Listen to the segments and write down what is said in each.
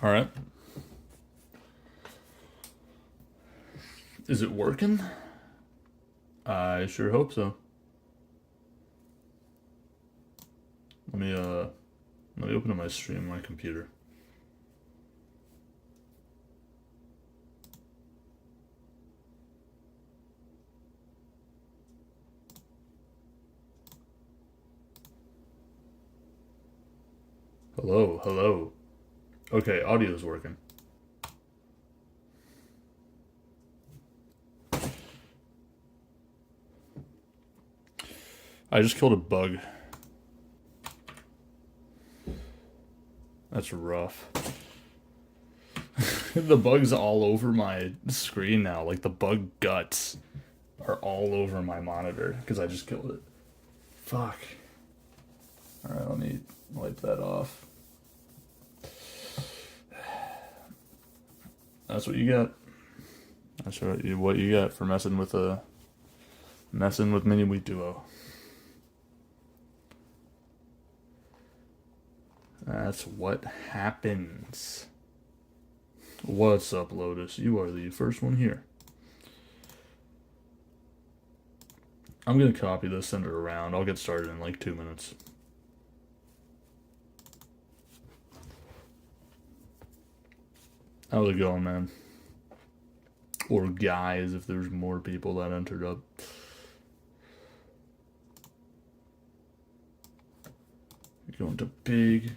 All right. Is it working? I sure hope so. Let me open up my stream on my computer. Hello, hello. Okay, audio's working. I just killed a bug. That's rough. The bug's all over my screen now. Like the bug guts are all over my monitor because I just killed it. Fuck. Alright, let me wipe that off. That's what you got. That's what you got for messing with Mini Wheat Duo. That's what happens. What's up, Lotus? You are the first one here. I'm gonna copy this, send it around. I'll get started in like 2 minutes. How's it going, man? Or guys, if there's more people that entered up. You're going to big.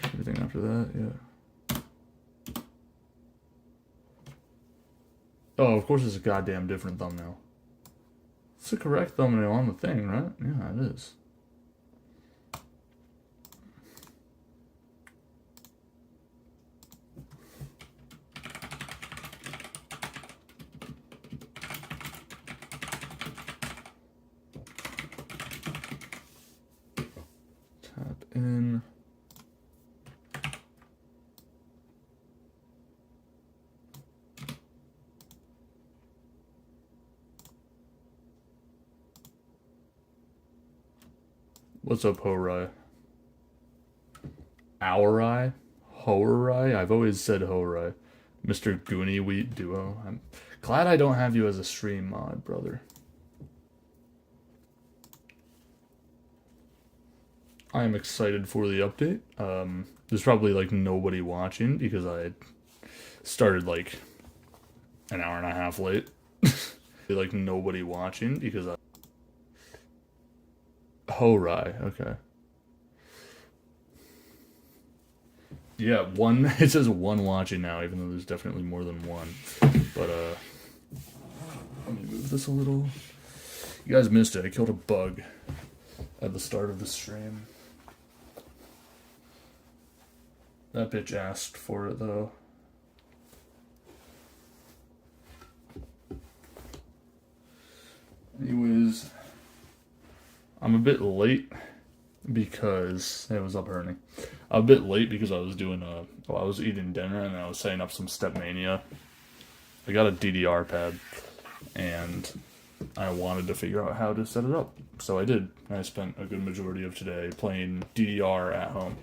Everything after that, yeah. Oh, of course it's a goddamn different thumbnail. It's the correct thumbnail on the thing, right? Yeah, it is. Tap in. What's up, Horai? Aurai? Horai? I've always said Horai. Mr. Goonie Wheat Duo. I'm glad I don't have you as a stream mod, brother. I am excited for the update. There's probably like nobody watching because I started like an hour and a half late. Like nobody watching because I... Horai, okay. Yeah, one. It says one watching now, even though there's definitely more than one. But let me move this a little. You guys missed it. I killed a bug at the start of the stream. That bitch asked for it though. Anyways, I'm a bit late because it was up earning. I'm a bit late because I was doing I was eating dinner and I was setting up some Stepmania. I got a DDR pad and I wanted to figure out how to set it up, so I did. I spent a good majority of today playing DDR at home,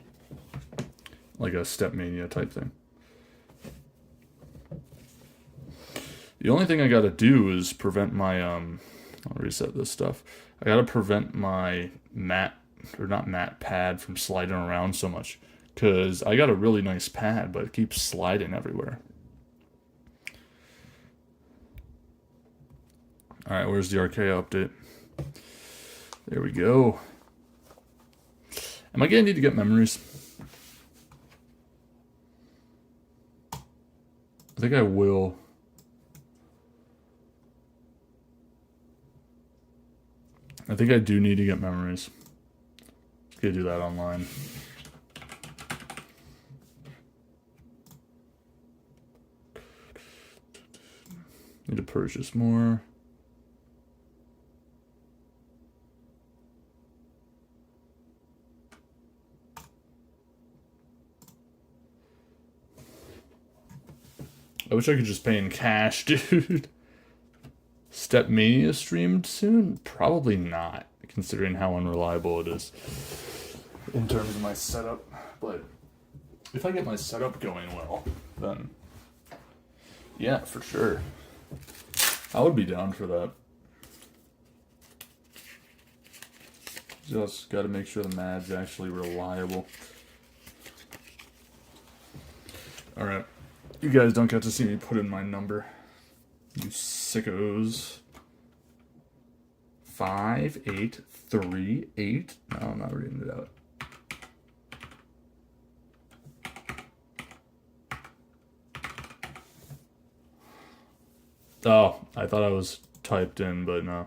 like a Stepmania type thing. The only thing I gotta do is prevent my I'll reset this stuff. I gotta prevent my pad from sliding around so much, because I got a really nice pad, but it keeps sliding everywhere. Alright, where's the Arcaea update? There we go. Am I gonna need to get memories? I think I will. I think I do need to get memories. Just gonna do that online. Need to purchase more. I wish I could just pay in cash, dude. Stepmania streamed soon? Probably not, considering how unreliable it is in terms of my setup. But if I get my setup going well, then yeah, for sure. I would be down for that. Just got to make sure the mad's actually reliable. Alright. You guys don't get to see me put in my number. You sickos. 5838. No, I'm not reading it out. Oh, I thought I was typed in, but no.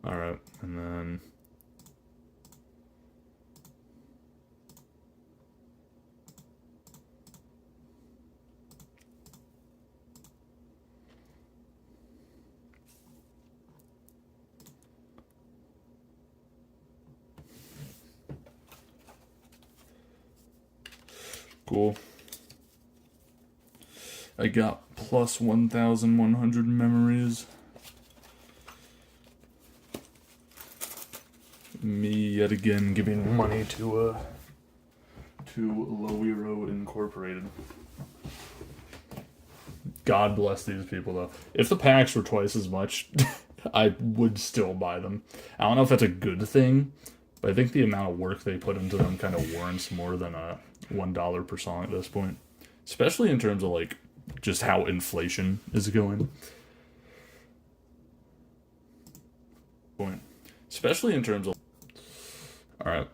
Alright, and then... Cool. I got plus 1,100 memories. Me yet again giving money to Lowero Incorporated. God bless these people though. If the packs were twice as much, I would still buy them. I don't know if that's a good thing, but I think the amount of work they put into them kind of warrants more than a $1 per song at this point. Especially in terms of like just how inflation is going. Especially in terms of... Alright.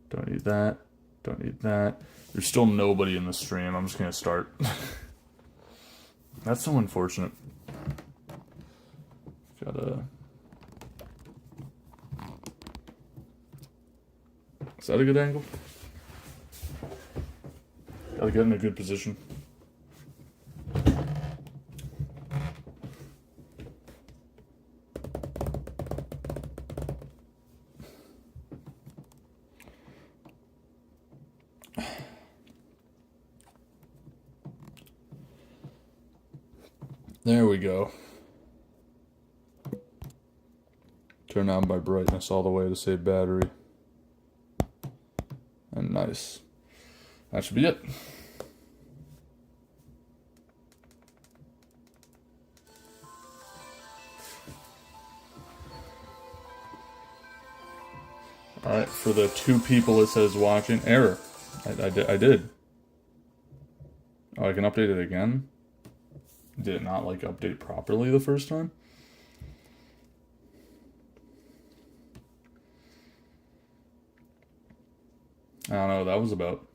Don't need that. Don't need that. There's still nobody in the stream. I'm just gonna start. That's so unfortunate. Gotta... Is that a good angle? Gotta get in a good position. There we go. Turn on by brightness all the way to save battery. And nice. That should be it. Alright, for the 2 people it says watching. Error. I did. Oh, I can update it again? Did it not, like, update properly the first time? I don't know what that was about.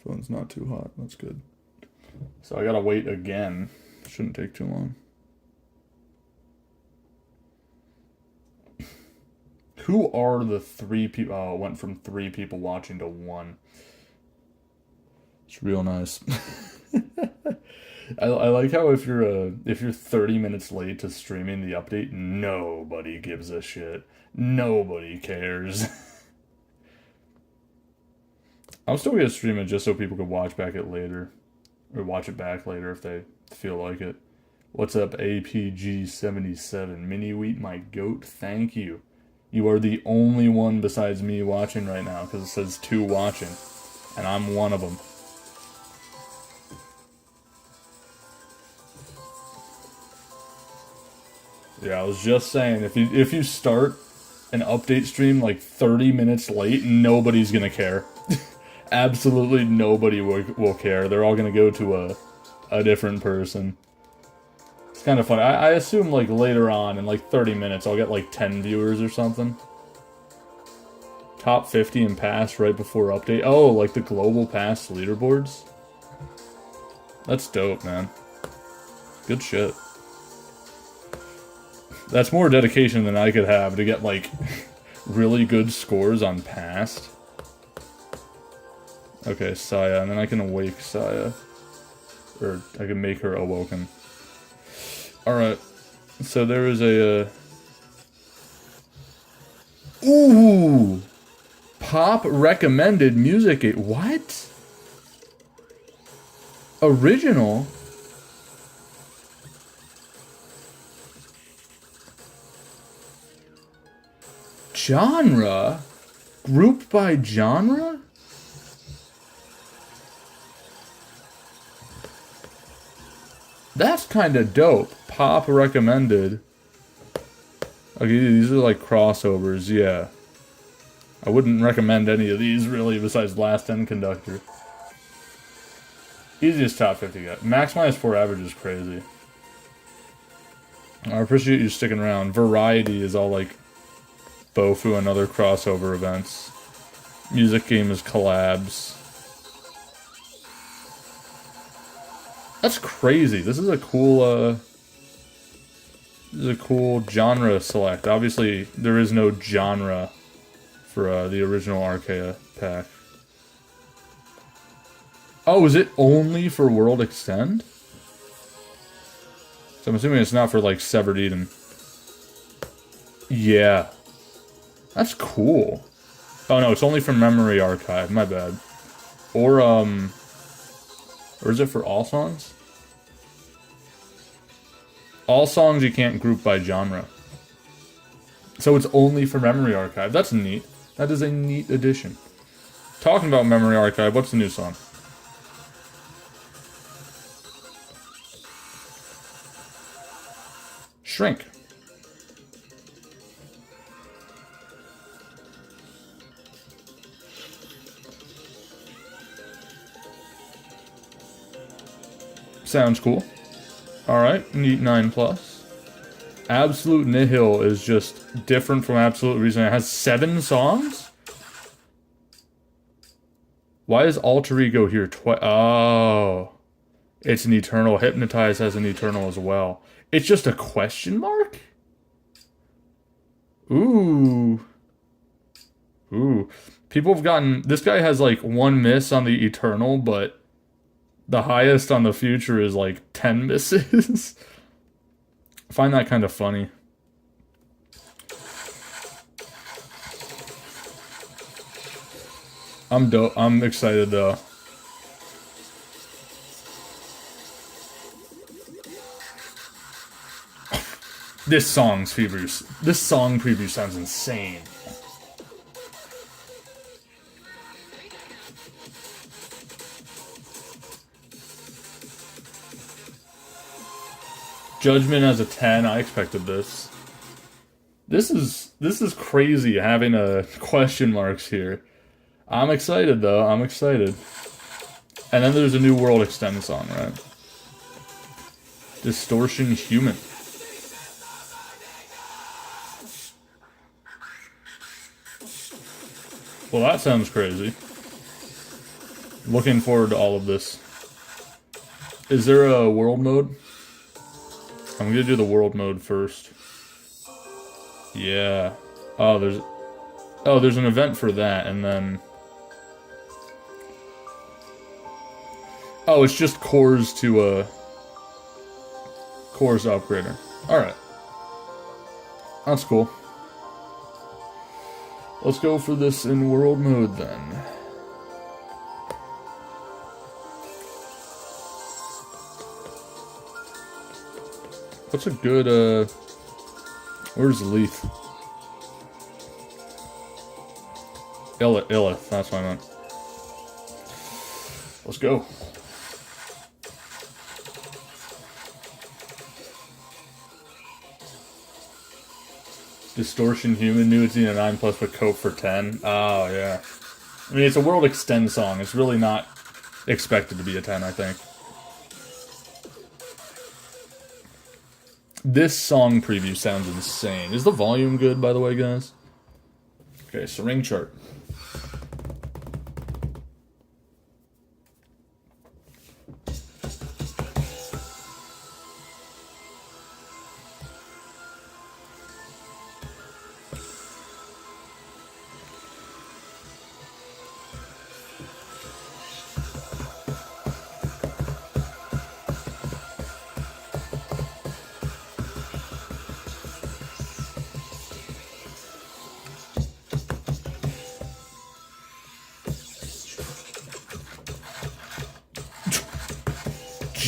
Phone's not too hot. That's good. So I gotta wait again. Shouldn't take too long. Who are the 3 people? Oh, it went from 3 people watching to 1. It's real nice. I like how if you're 30 minutes late to streaming the update, nobody gives a shit. Nobody cares. I'm still gonna stream it just so people can watch back it later, or watch it back later if they feel like it. What's up, APG77? Mini Wheat, my goat. Thank you. You are the only one besides me watching right now, because it says 2 watching, and I'm one of them. Yeah, I was just saying, if you start an update stream like 30 minutes late, nobody's gonna care. Absolutely nobody will care. They're all gonna go to a different person. It's kind of funny. I assume like later on in like 30 minutes I'll get like 10 viewers or something. Top 50 and pass right before update. Oh, like the global pass leaderboards? That's dope, man. Good shit. That's more dedication than I could have to get like really good scores on past. Okay, Saya, and then I can awake Saya. Or I can make her awoken. Alright. So there is a... Ooh! Pop recommended music. What? Original? Genre? Grouped by genre? That's kind of dope. Pop recommended. Okay, these are like crossovers, yeah. I wouldn't recommend any of these, really, besides Last End Conductor. Easiest top 50 guy. Max minus 4 average is crazy. I appreciate you sticking around. Variety is all like Bofu and other crossover events. Music game is collabs. That's crazy. This is a cool, genre select. Obviously, there is no genre for the original Arcaea pack. Oh, is it only for World Extend? So I'm assuming it's not for, like, Severed Eden. Yeah. That's cool. Oh, no, it's only for Memory Archive. My bad. Or is it for all songs? All songs you can't group by genre. So it's only for Memory Archive. That's neat. That is a neat addition. Talking about Memory Archive, what's the new song? Shrink. Sounds cool. Alright, neat 9+. Absolute Nihil is just different from Absolute Reason. It has 7 songs? Why is Alter Ego here twice? Oh. It's an Eternal. Hypnotize has an Eternal as well. It's just a question mark? Ooh. Ooh. People have gotten... This guy has like 1 miss on the Eternal, but the highest on the Future is like 10 misses. I find that kind of funny. I'm excited though. This song preview sounds insane. Judgment as a 10, I expected this. This is crazy having a question marks here. I'm excited though, I'm excited. And then there's a new World Extend song, right? Distortion Human. Well, that sounds crazy. Looking forward to all of this. Is there a world mode? I'm gonna do the world mode first. Yeah. Oh, there's an event for that, and then... Oh, it's just cores to, cores upgrader. Alright. That's cool. Let's go for this in world mode, then. What's a good, where's Leith? Illith, that's what I meant. Let's go. Distortion Human, new, it's in a 9+ with Cope for 10. Oh, yeah. I mean, it's a World Extend song. It's really not expected to be a 10, I think. This song preview sounds insane. Is the volume good, by the way, guys? Okay, so ring chart.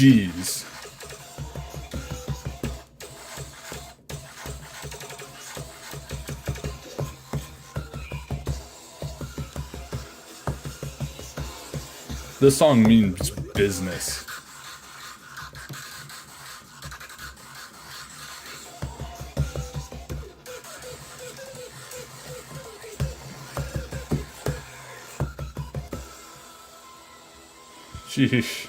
Jeez. This song means business. Sheesh.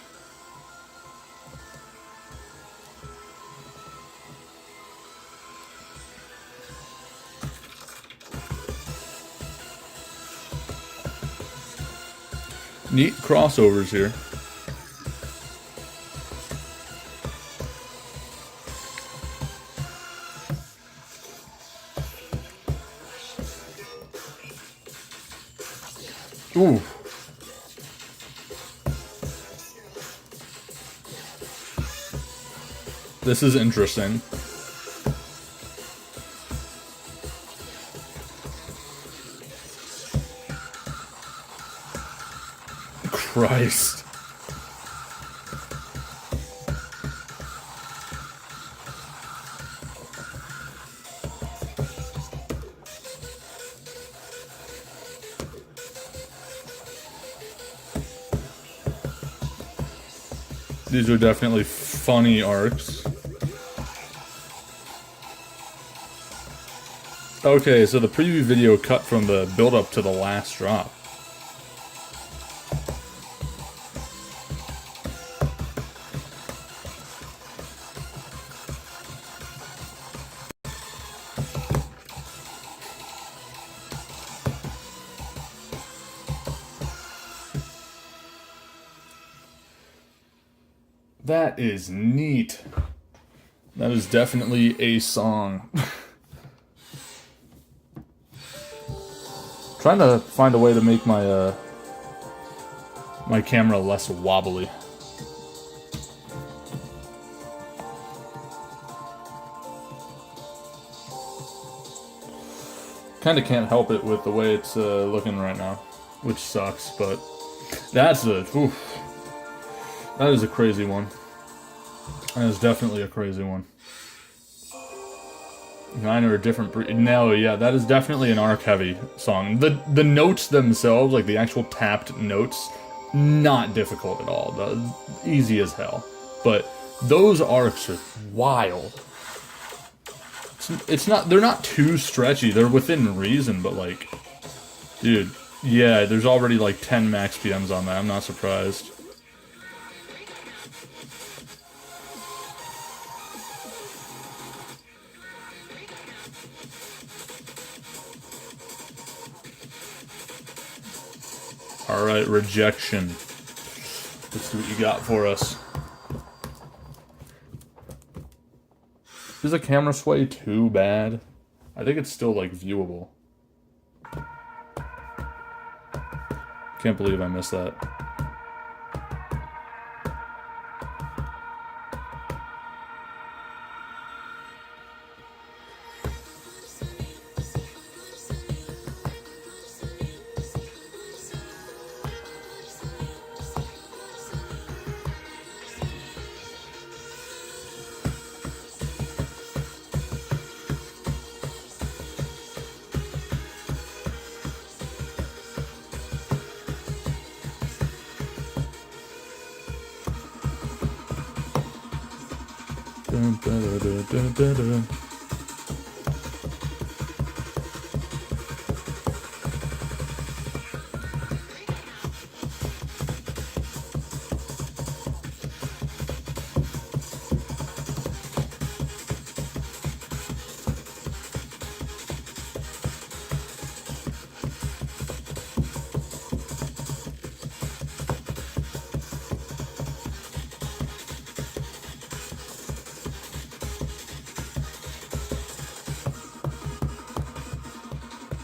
Neat crossovers here. Ooh. This is interesting. Christ. These are definitely funny arcs. Okay, so the preview video cut from the build-up to the last drop. That is neat. That is definitely a song. Trying to find a way to make my my camera less wobbly. Kind of can't help it with the way it's looking right now, which sucks. But that's a that is a crazy one. That is definitely a crazy one. Mine are a different breed. No, yeah, that is definitely an arc-heavy song. The notes themselves, like the actual tapped notes, not difficult at all. Easy as hell. But those arcs are wild. It's not. They're not too stretchy. They're within reason, but like, dude, yeah, there's already like 10 max PMs on that. I'm not surprised. Alright, rejection. Let's see what you got for us. Is the camera sway too bad? I think it's still, like, viewable. Can't believe I missed that. Dun, dun, dun, dun, dun, dun.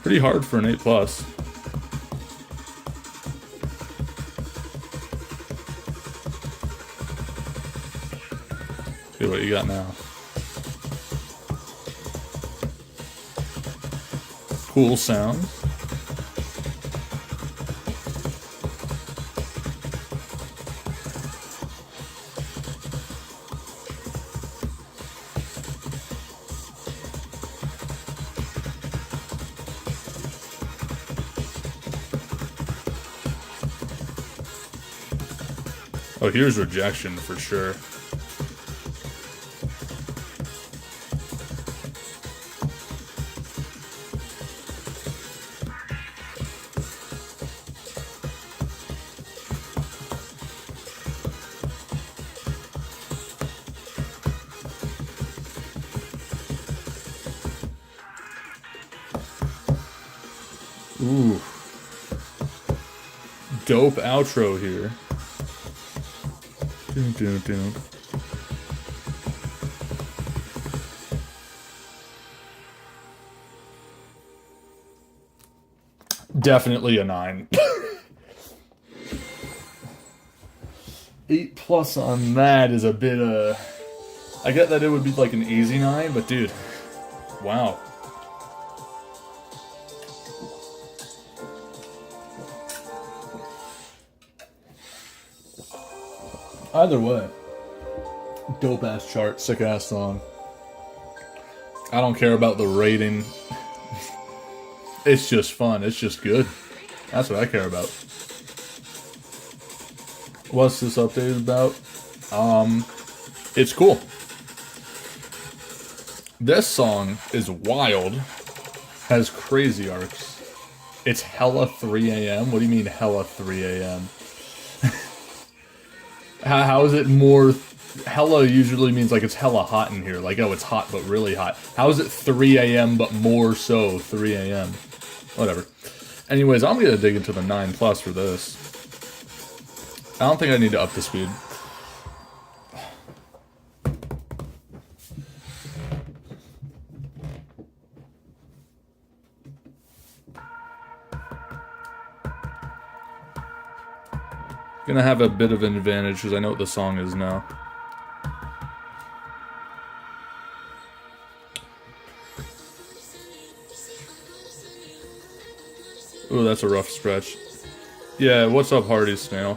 Pretty hard for an 8+. See what you got now. Cool sound. Oh, here's rejection for sure. Ooh. Dope outro here. Dun, dun, dun. Definitely a 9. 8+ on that is a bit, I get that it would be like an easy 9, but dude, wow. Either way, dope ass chart, sick ass song. I don't care about the rating. It's just fun. It's just good. That's what I care about. What's this update about? It's cool. This song is wild. Has crazy arcs. It's hella 3 a.m. What do you mean hella 3 a.m.? How is it more... Hella usually means like it's hella hot in here. Like, oh, it's hot but really hot. How is it 3 a.m. but more so 3 a.m.? Whatever. Anyways, I'm gonna dig into the 9+ for this. I don't think I need to up the speed. Gonna have a bit of an advantage because I know what the song is now. Ooh, that's a rough stretch. Yeah, what's up, Hardy Snail?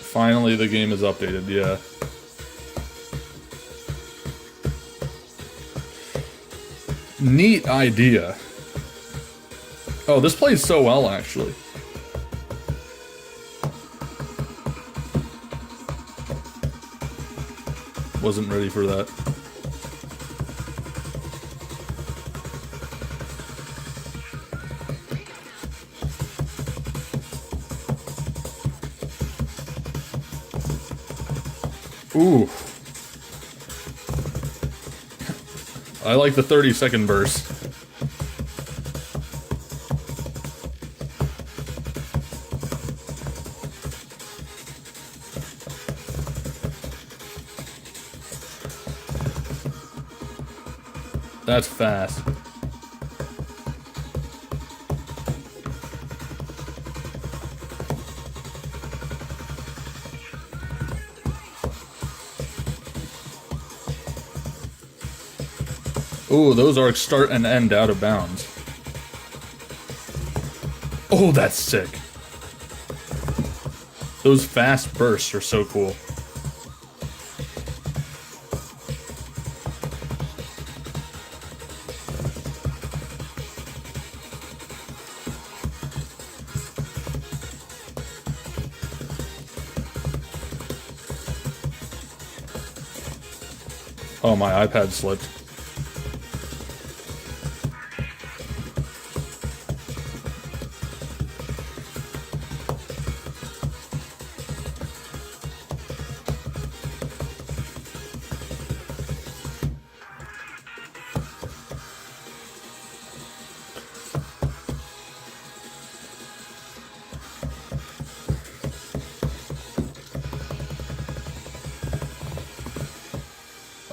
Finally, the game is updated, yeah. Neat idea. Oh, this plays so well, actually. Wasn't ready for that. Ooh. I like the 30-second burst. That's fast. Ooh, those arcs start and end out of bounds. Oh, that's sick. Those fast bursts are so cool. Oh, my iPad slipped.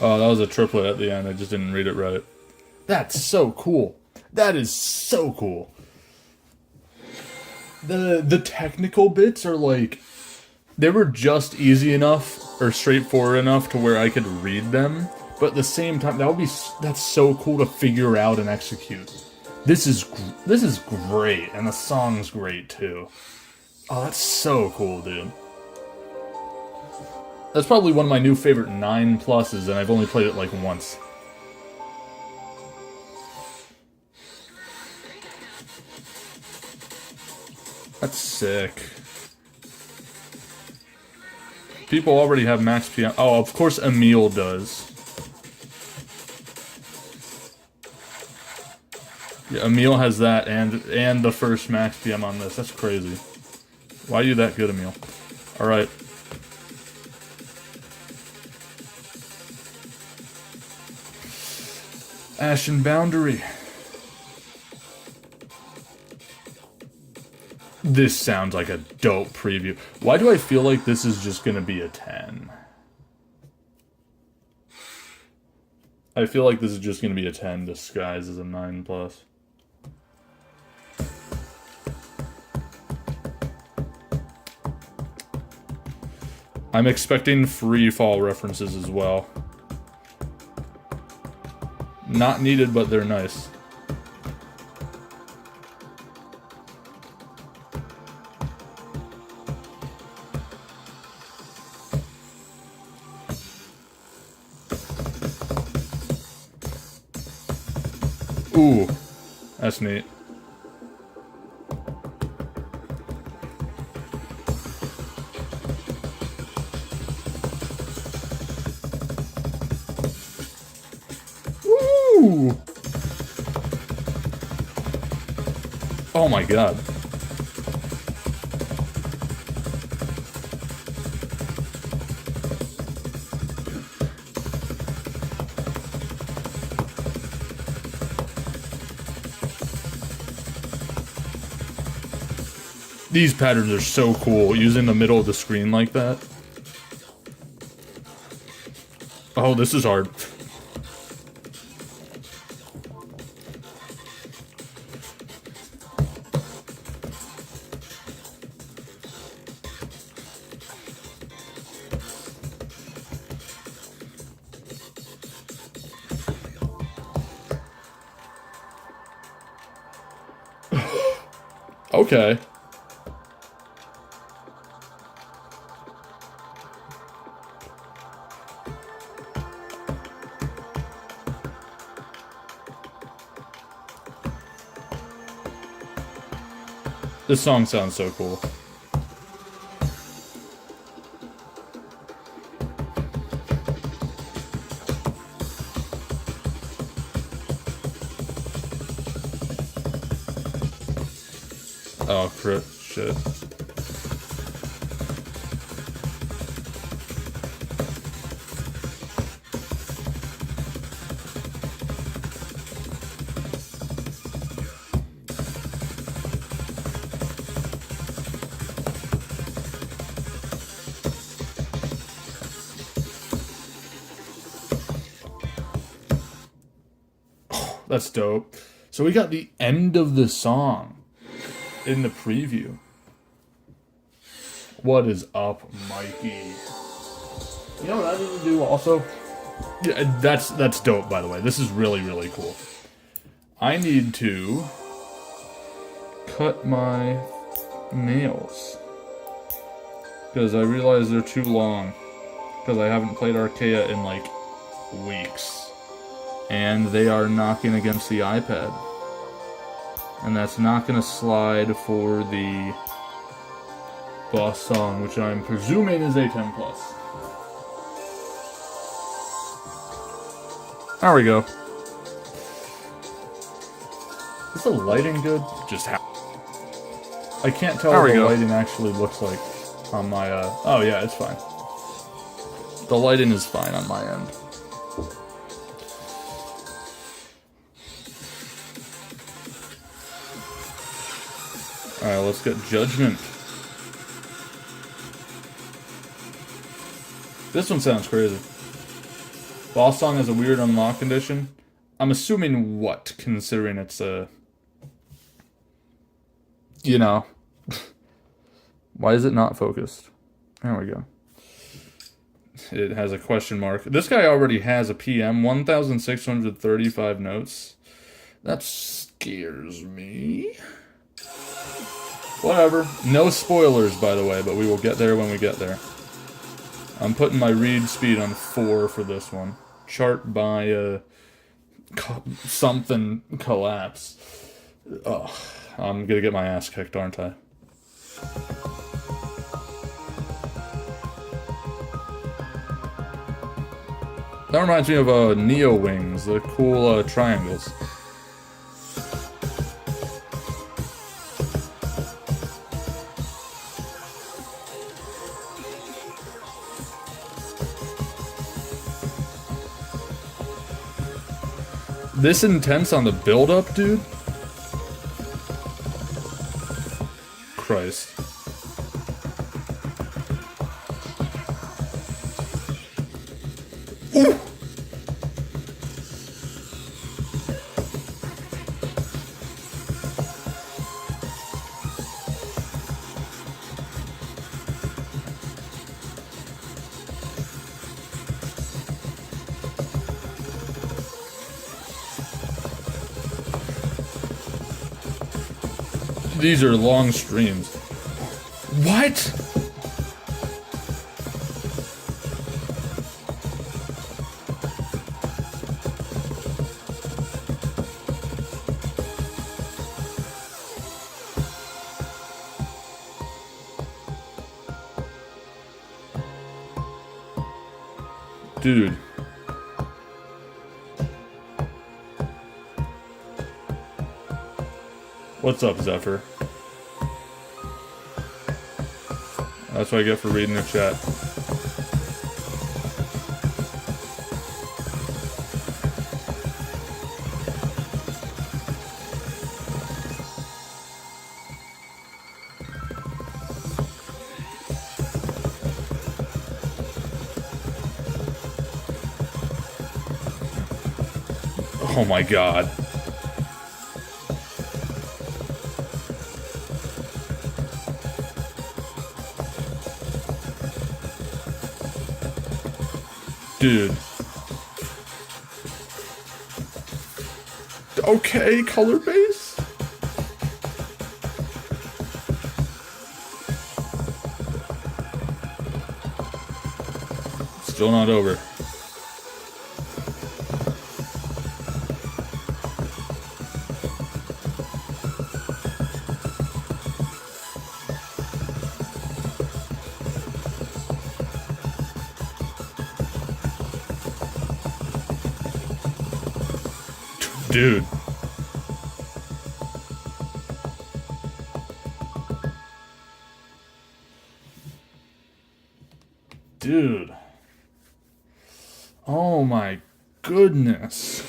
Oh, that was a triplet at the end. I just didn't read it right. That's so cool. That is so cool. The technical bits are like... They were just easy enough or straightforward enough to where I could read them. But at the same time, that's so cool to figure out and execute. This is great. And the song's great, too. Oh, that's so cool, dude. That's probably one of my new favorite 9+s, and I've only played it like once. That's sick. People already have max PM. Oh, of course Emil does. Yeah, Emil has that and the first max PM on this. That's crazy. Why are you that good, Emil? Alright. Ashen Boundary. This sounds like a dope preview. Why do I feel like this is just gonna be a 10? I feel like this is just gonna be a 10 disguised as a 9+. I'm expecting free fall references as well. Not needed, but they're nice. Ooh, that's neat. Ooh. Oh my god. These patterns are so cool, using the middle of the screen like that. Oh, this is hard. Okay. This song sounds so cool. Oh, crit. Shit. That's dope. So we got the end of the song in the preview. What is up, Mikey? You know what I need to do also? Yeah, that's dope, by the way. This is really, really cool. I need to cut my nails. Because I realize they're too long. Because I haven't played Arcaea in like weeks. And they are knocking against the iPad. And that's not going to slide for the boss song, which I'm presuming is a 10+. There we go. Is the lighting good? Just how? I can't tell what the lighting actually looks like on my, oh yeah, it's fine. The lighting is fine on my end. Alright, let's get Judgment. This one sounds crazy. Boss song has a weird unlock condition. I'm assuming what, considering it's a... You know. Why is it not focused? There we go. It has a question mark. This guy already has a PM, 1,635 notes. That scares me. Whatever. No spoilers, by the way, but we will get there when we get there. I'm putting my read speed on 4 for this one. Chart by something collapse. Oh, I'm gonna get my ass kicked, aren't I? That reminds me of Neo wings, the cool triangles. This intense on the build-up, dude? Christ. These are long streams. What? Dude. What's up, Zephyr? That's what I get for reading the chat. Oh my god. Dude. Okay, color base? Still not over. Dude. Dude. Oh my goodness.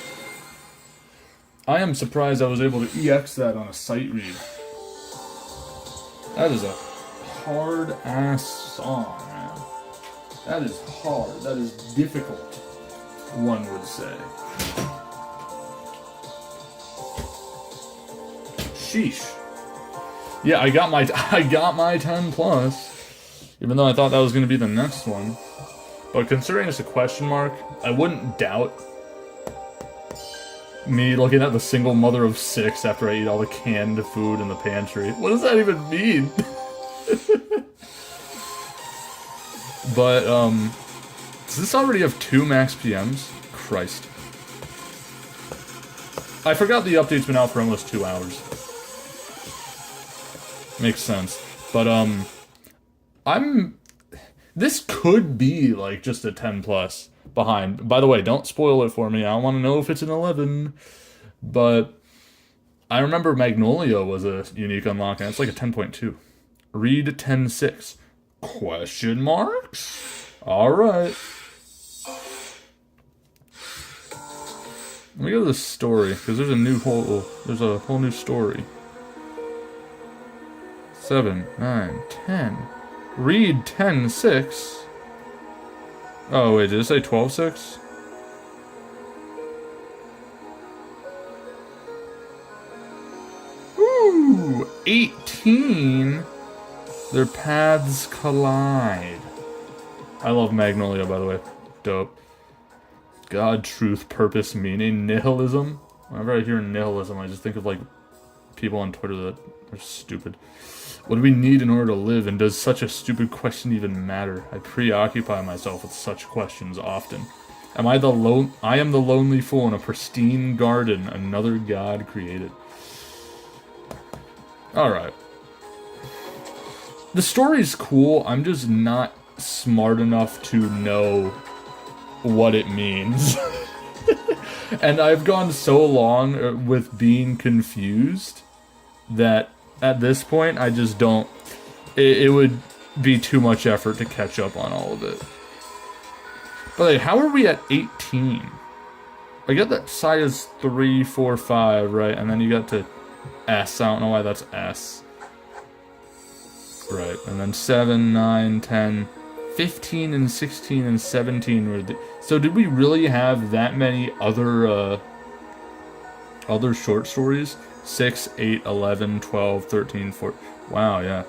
I am surprised I was able to EX that on a sight read. That is a hard ass song, man. That is hard. That is difficult, one would say. Sheesh. Yeah, I got my 10 plus, even though I thought that was going to be the next one. But considering it's a question mark, I wouldn't doubt me looking at the single mother of 6 after I eat all the canned food in the pantry. What does that even mean? But, does this already have 2 max PMs? Christ. I forgot the update's been out for almost 2 hours. Makes sense. But, this could be, like, just a 10 plus behind. By the way, don't spoil it for me. I want to know if it's an 11. But I remember Magnolia was a unique unlock, and it's like a 10.2. Read 10.6. Question marks? Alright. Let me go to the story, because there's a whole new story. 7, 9, 10. Read 10.6. Oh, wait, did it say 12.6? Ooh, 18. Their paths collide. I love Magnolia, by the way. Dope. God, truth, purpose, meaning, nihilism. Whenever I hear nihilism, I just think of, like, people on Twitter that are stupid. What do we need in order to live, and does such a stupid question even matter? I preoccupy myself with such questions often. I am the lonely fool in a pristine garden another god created. Alright. The story's cool, I'm just not smart enough to know what it means. And I've gone so long with being confused that at this point I just don't... It would be too much effort to catch up on all of it. But like, how are we at 18? I get that Saya's 3, 4, 5, right? And then you got to S. I don't know why that's S. Right. And then 7, 9, 10, 15, and 16, and 17 were the... So did we really have that many other short stories? 6, 8, 11, 12, 13, 14... Wow, yeah.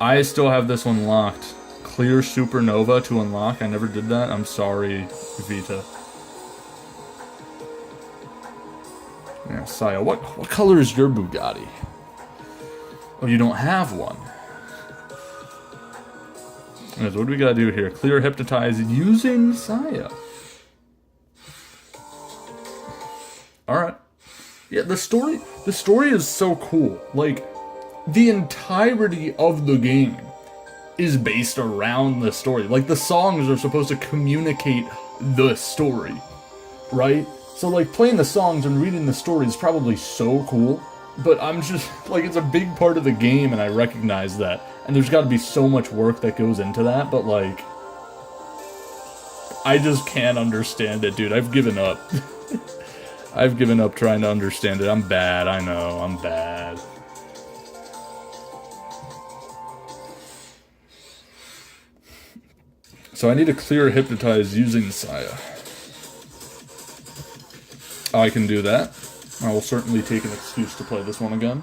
I still have this one locked. Clear Supernova to unlock. I never did that. I'm sorry, Vita. Yeah, Saya, what color is your Bugatti? Oh, you don't have one. Anyways, what do we gotta do here? Clear Hypnotize using Saya. Alright. Yeah, the story is so cool. Like, the entirety of the game is based around the story. Like, the songs are supposed to communicate the story, right? So, like, playing the songs and reading the story is probably so cool, but I'm just, like, it's a big part of the game, and I recognize that. And there's gotta be so much work that goes into that, but, like, I just can't understand it, dude. I've given up. I've given up trying to understand it. I'm bad, I know, I'm bad. So I need to clear Hypnotize using Saya. I can do that. I will certainly take an excuse to play this one again.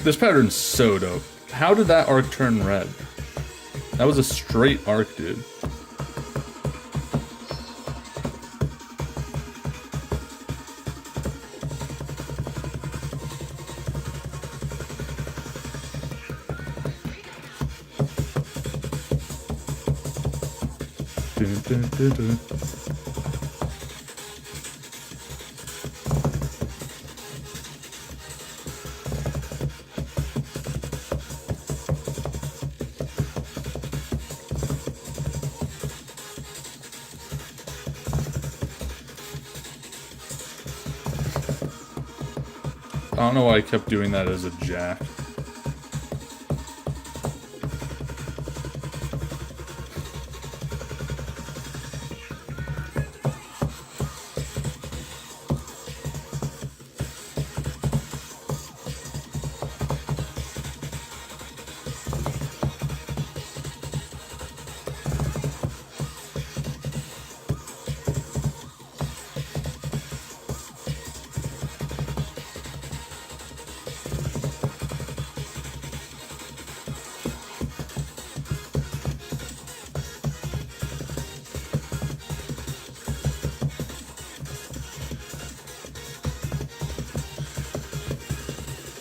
This pattern's so dope. How did that arc turn red? That was a straight arc, dude. I don't know why I kept doing that as a jack.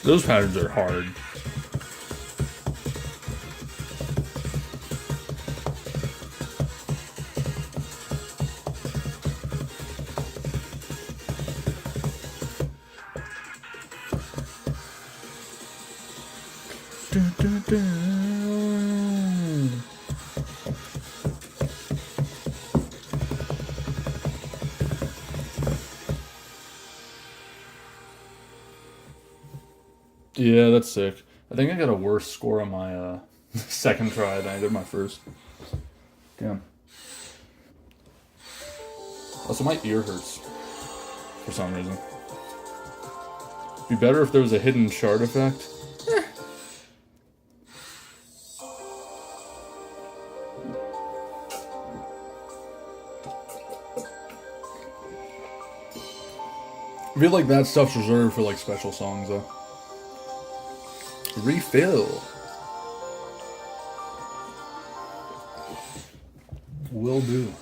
Those patterns are hard. Dun, dun, dun. Yeah, that's sick. I think I got a worse score on my second try than I did my first. Damn. Also, my ear hurts for some reason. Be better if there was a hidden shard effect. I feel like that stuff's reserved for like special songs though. Refill. Will do.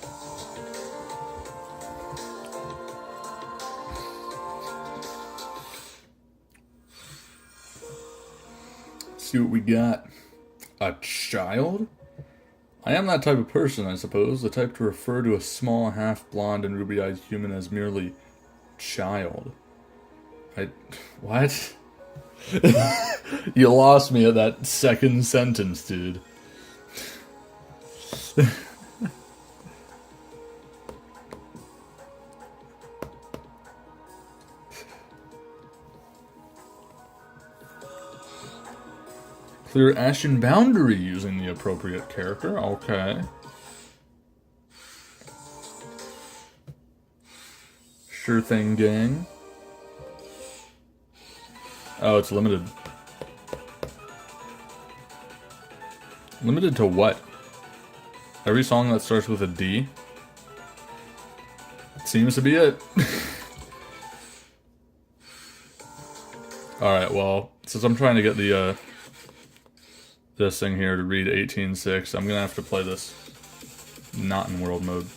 See what we got. A child? I am that type of person, I suppose. The type to refer to a small, half-blonde and ruby-eyed human as merely child. What? You lost me at that second sentence, dude. Clear Ashen boundary using the appropriate character. Okay. Sure thing, gang. Oh, it's limited. Limited to what? Every song that starts with a D? Seems to be it. Alright, well, since I'm trying to get the, this thing here to read 18.6, I'm gonna have to play this not in world mode.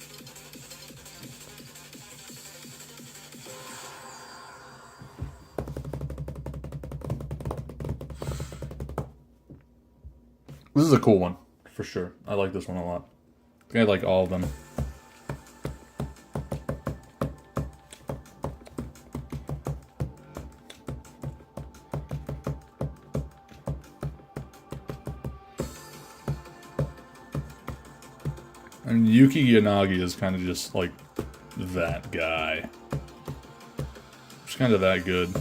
This is a cool one, for sure. I like this one a lot. I think I like all of them. And Yuki Yanagi is kind of just like that guy. Just kind of that good.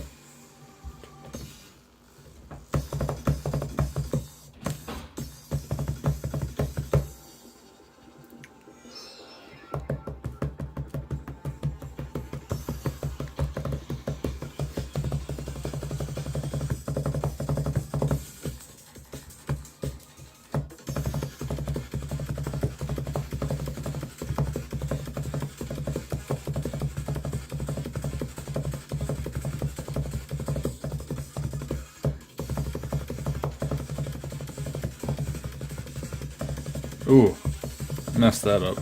Ooh, messed that up.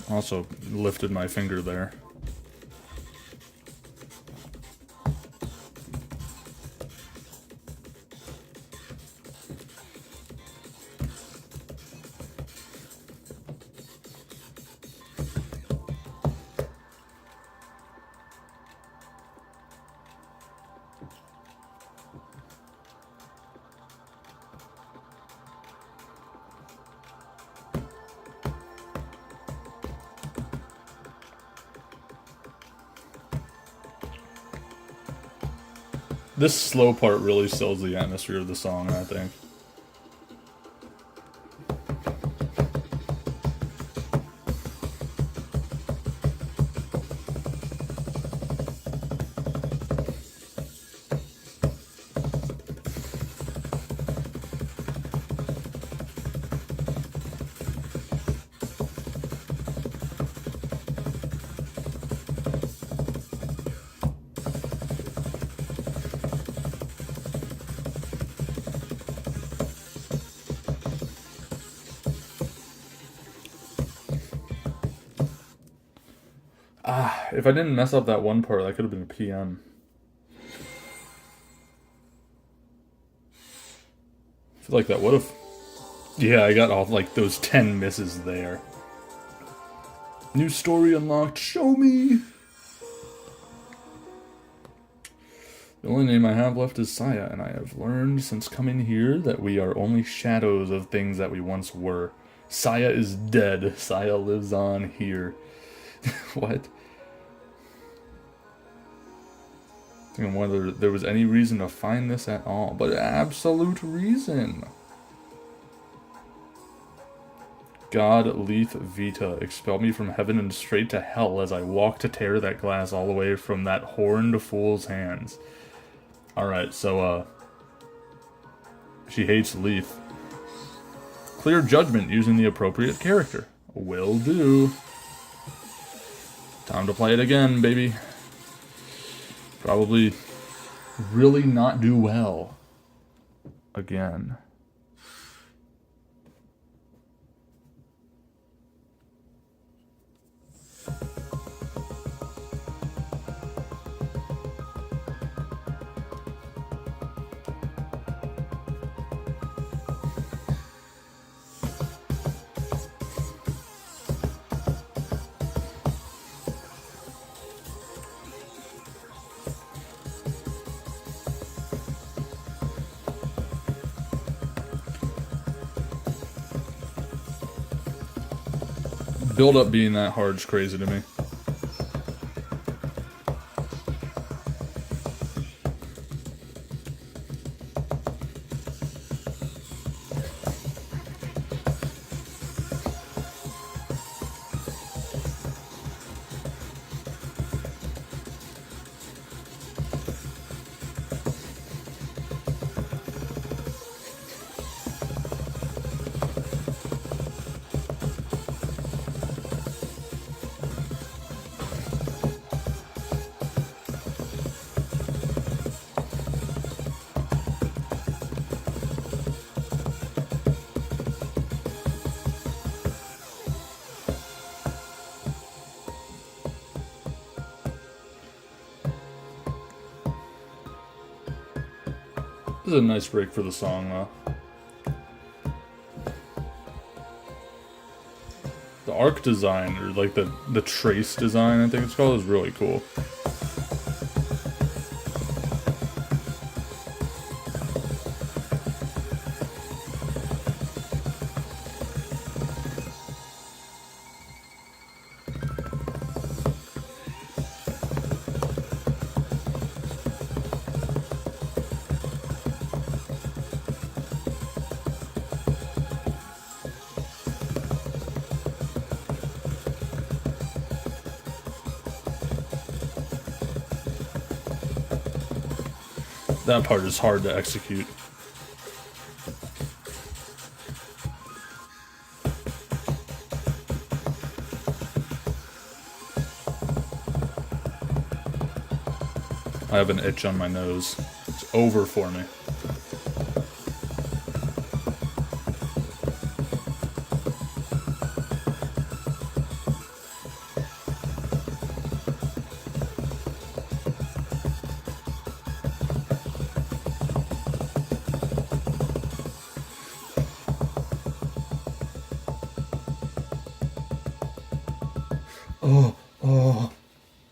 Also lifted my finger there. This slow part really sells the atmosphere of the song, I think. If I didn't mess up that one part, that could have been a PM. I feel like that would have... Yeah, I got all, like, those 10 misses there. New story unlocked, show me! The only name I have left is Saya, and I have learned since coming here that we are only shadows of things that we once were. Saya is dead. Saya lives on here. What? Thinking whether there was any reason to find this at all, but absolute reason. God, Leith Vita, expel me from heaven and straight to hell as I walk to tear that glass all the way from that horned fool's hands. Alright, so, she hates Leith. Clear judgment using the appropriate character. Will do. Time to play it again, baby. Probably really not do well again. Build up being that hard is crazy to me. This is a nice break for the song, though. The arc design, or like the trace design, I think it's called, is really cool. That part is hard to execute. I have an itch on my nose. It's over for me.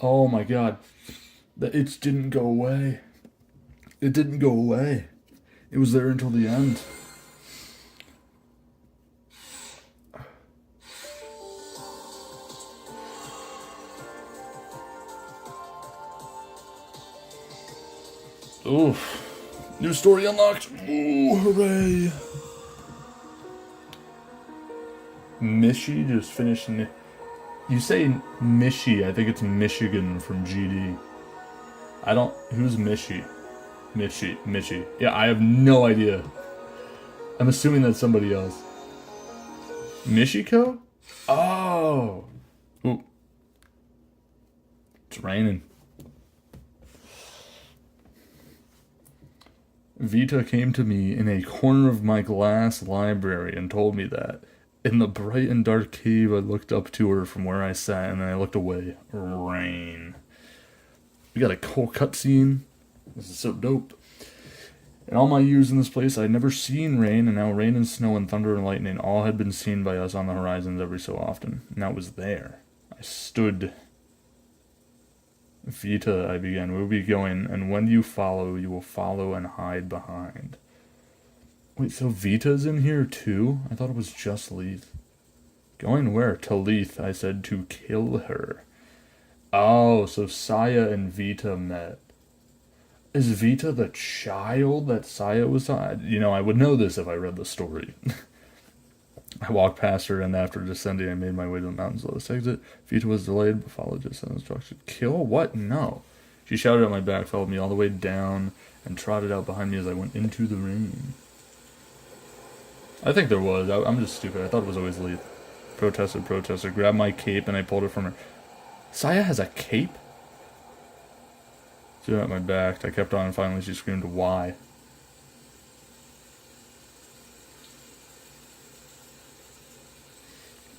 Oh my god. The itch didn't go away. It didn't go away. It was there until the end. Oof. New story unlocked. Ooh, hooray. Mishi just finished. You say Mishi, I think it's Michigan from GD. Who's Mishi? Mishi. Yeah, I have no idea. I'm assuming that's somebody else. Michiko? Oh. Ooh. It's raining. Vita came to me in a corner of my glass library and told me that. In the bright and dark cave, I looked up to her from where I sat, and then I looked away. Rain. We got a whole cutscene. This is so dope. In all my years in this place, I'd never seen rain, and now rain and snow and thunder and lightning all had been seen by us on the horizons every so often. And that was there. I stood. Vita, I began. We'll be going, and when you follow, you will follow and hide behind. Wait, so Vita's in here too? I thought it was just Leith. Going where? To Leith, I said, to kill her. Oh, so Saya and Vita met. Is Vita the child that Saya was on? You know, I would know this if I read the story. I walked past her, and after descending, I made my way to the mountain's lowest exit. Vita was delayed, but followed just an instruction. Kill? What? No. She shouted at my back, followed me all the way down, and trotted out behind me as I went into the rain. I think there was. I'm just stupid. I thought it was always Leith. Protested. Grabbed my cape and I pulled it from her. Saya has a cape? She went at my back. I kept on and finally she screamed, "Why?"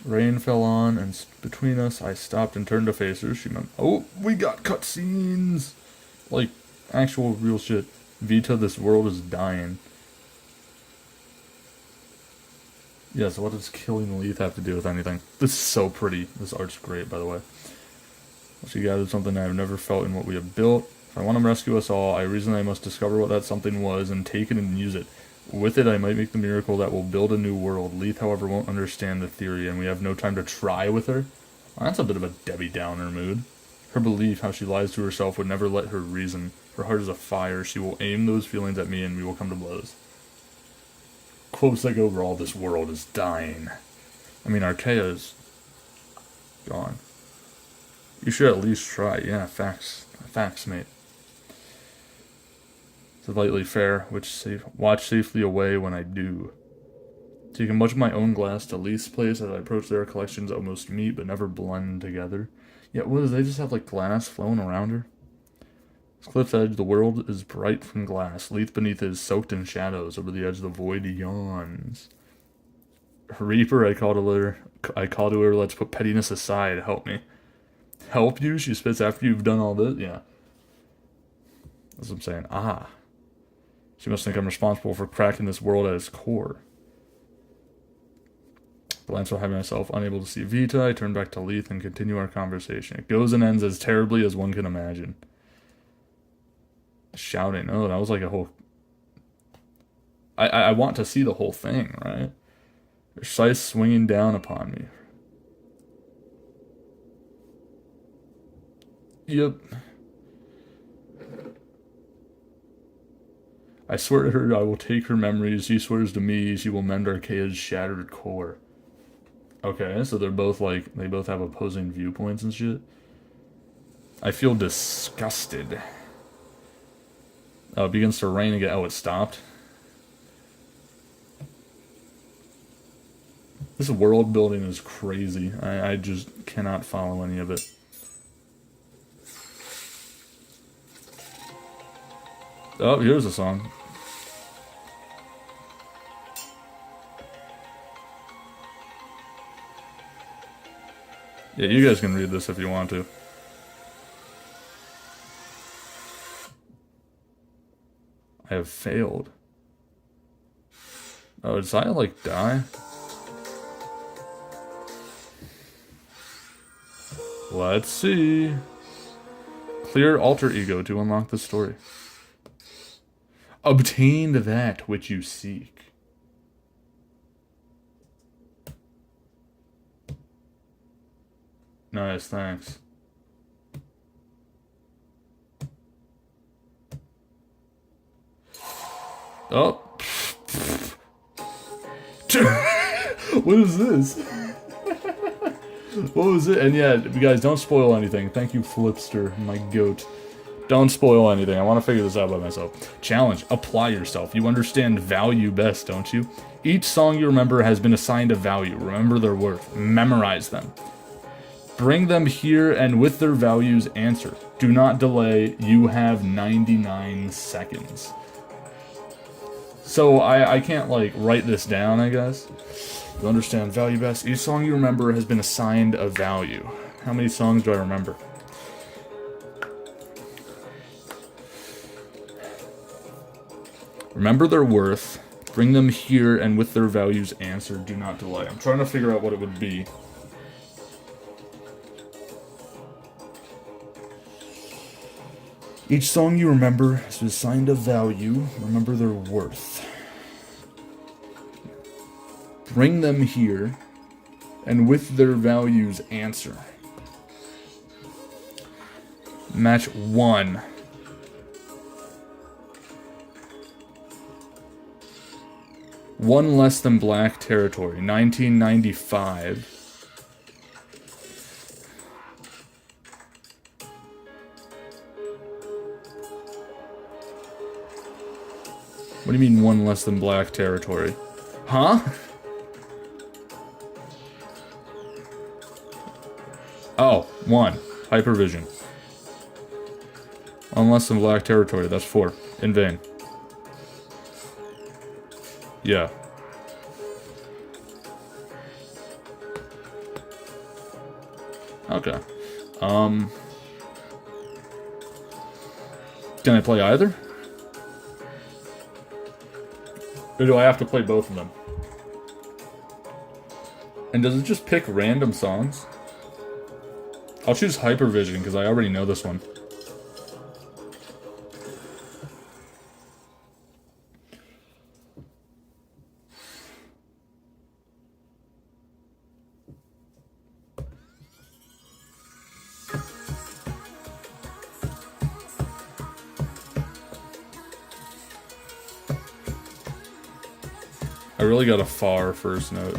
Rain fell on, and between us, I stopped and turned to face her. She meant, "Oh, we got cutscenes!" Like, actual real shit. Vita, this world is dying. Yeah, so what does killing Leith have to do with anything? This is so pretty. This art's great, by the way. She gathered something I have never felt in what we have built. If I want to rescue us all, I reason I must discover what that something was and take it and use it. With it, I might make the miracle that will build a new world. Leith, however, won't understand the theory, and we have no time to try with her. Well, that's a bit of a Debbie Downer mood. Her belief, how she lies to herself, would never let her reason. Her heart is a fire. She will aim those feelings at me, and we will come to blows. Quotes that go, "Overall, this world is dying." I mean, Arcaea is gone. You should at least try. Yeah, facts. Facts, mate. Slightly fair, watch safely away when I do. Taking much of my own glass to Leith's place as I approach their collections almost meet but never blend together. Yeah, what is they just have like glass flowing around her? This cliff's edge, the world is bright from glass. Leith beneath is soaked in shadows. Over the edge the void yawns. Reaper, I call to her, "Let's put pettiness aside, help me." Help you? She spits after you've done all this? Yeah. That's what I'm saying. Ah. She must think I'm responsible for cracking this world at its core. Glance behind myself, unable to see Vita, I turn back to Leith and continue our conversation. It goes and ends as terribly as one can imagine. Shouting. Oh, that was like a whole... I want to see the whole thing, right? Her scythe swinging down upon me. Yep. I swear to her I will take her memories. She swears to me she will mend Arcaea's shattered core. Okay, so they're both like, they both have opposing viewpoints and shit. I feel disgusted. Oh, it begins to rain again. Oh, it stopped. This world building is crazy. I just cannot follow any of it. Oh, here's a song. Yeah, you guys can read this if you want to. I have failed. Oh, did I, like, die? Let's see. Clear alter ego to unlock the story. Obtain that which you seek. Nice, thanks. Oh. What is this? What was it? And yeah, you guys, don't spoil anything. Thank you, Flipster, my goat. Don't spoil anything. I want to figure this out by myself. Challenge. Apply yourself. You understand value best, don't you? Each song you remember has been assigned a value. Remember their worth. Memorize them. Bring them here and with their values answer. Do not delay. You have 99 seconds. So I can't like write this down, I guess. You understand value best. Each song you remember has been assigned a value. How many songs do I remember? Remember their worth. Bring them here and with their values answer. Do not delay. I'm trying to figure out what it would be. Each song you remember is assigned a value. Remember their worth. Bring them here, and with their values answer. Match 1. One less than black territory. 1995. What do you mean one less than black territory? Huh? 1. Hypervision. Unless in black territory, that's 4. In vain. Yeah. Okay. Can I play either? Or do I have to play both of them? And does it just pick random songs? I'll choose Hypervision because I already know this one. I really got a far first note.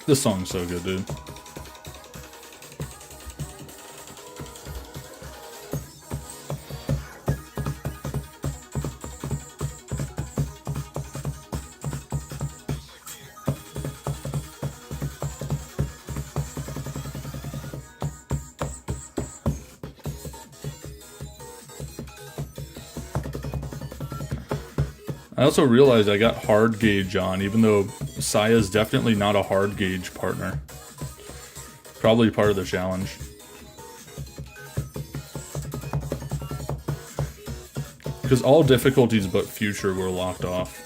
This song's so good, dude. I also realized I got hard gauge on, even though Saya's definitely not a hard gauge partner. Probably part of the challenge. Because all difficulties but future were locked off.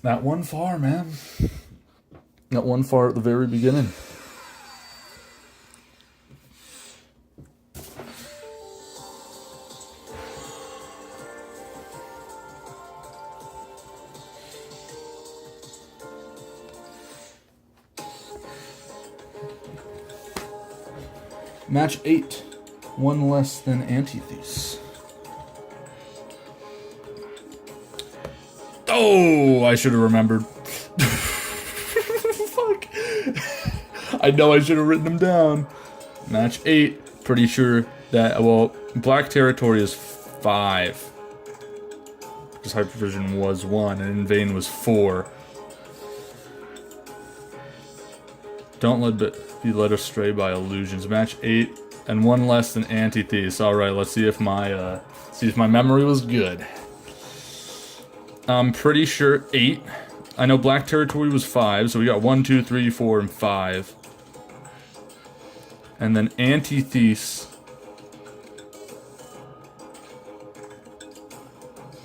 Not one far, man. Not one far at the very beginning. Match 8. One less than Antithes. Oh, I should have remembered. Fuck. I know I should have written them down. Match 8. Pretty sure that, well, black territory is 5. Because hypervision was 1 and in vain was 4. Don't be led astray by illusions. Match 8 and 1 less than Antithes. Alright, let's see if my memory was good. I'm pretty sure 8. I know black territory was 5, so we got 1, 2, 3, 4, and 5. And then Antithes.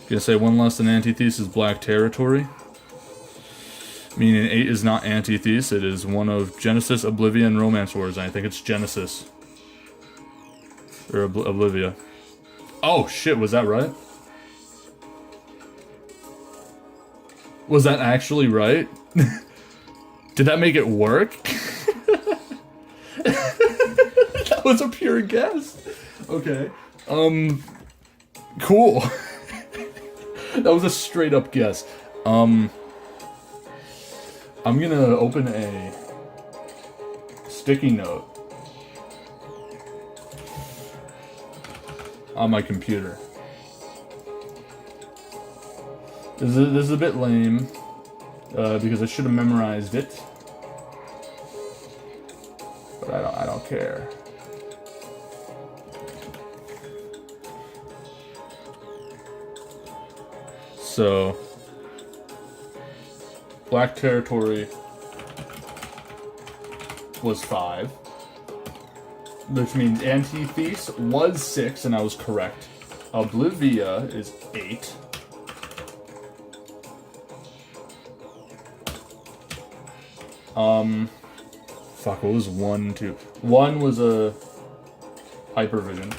Gonna say 1 less than Antithes is black territory. Meaning 8 is not Antithes, it is one of Genesis, Oblivia, and Romance Wars. And I think it's Genesis. Or Oblivia. Oh shit, was that right? Was that actually right? Did that make it work? That was a pure guess. Okay. Cool. That was a straight up guess. I'm gonna open a sticky note on my computer. This is a bit lame because I should have memorized it, but I don't care. So, Black Territory was 5, which means Antithese was 6, and I was correct. Oblivia is 8. Fuck, what was 1, 2? 1 was a hypervision.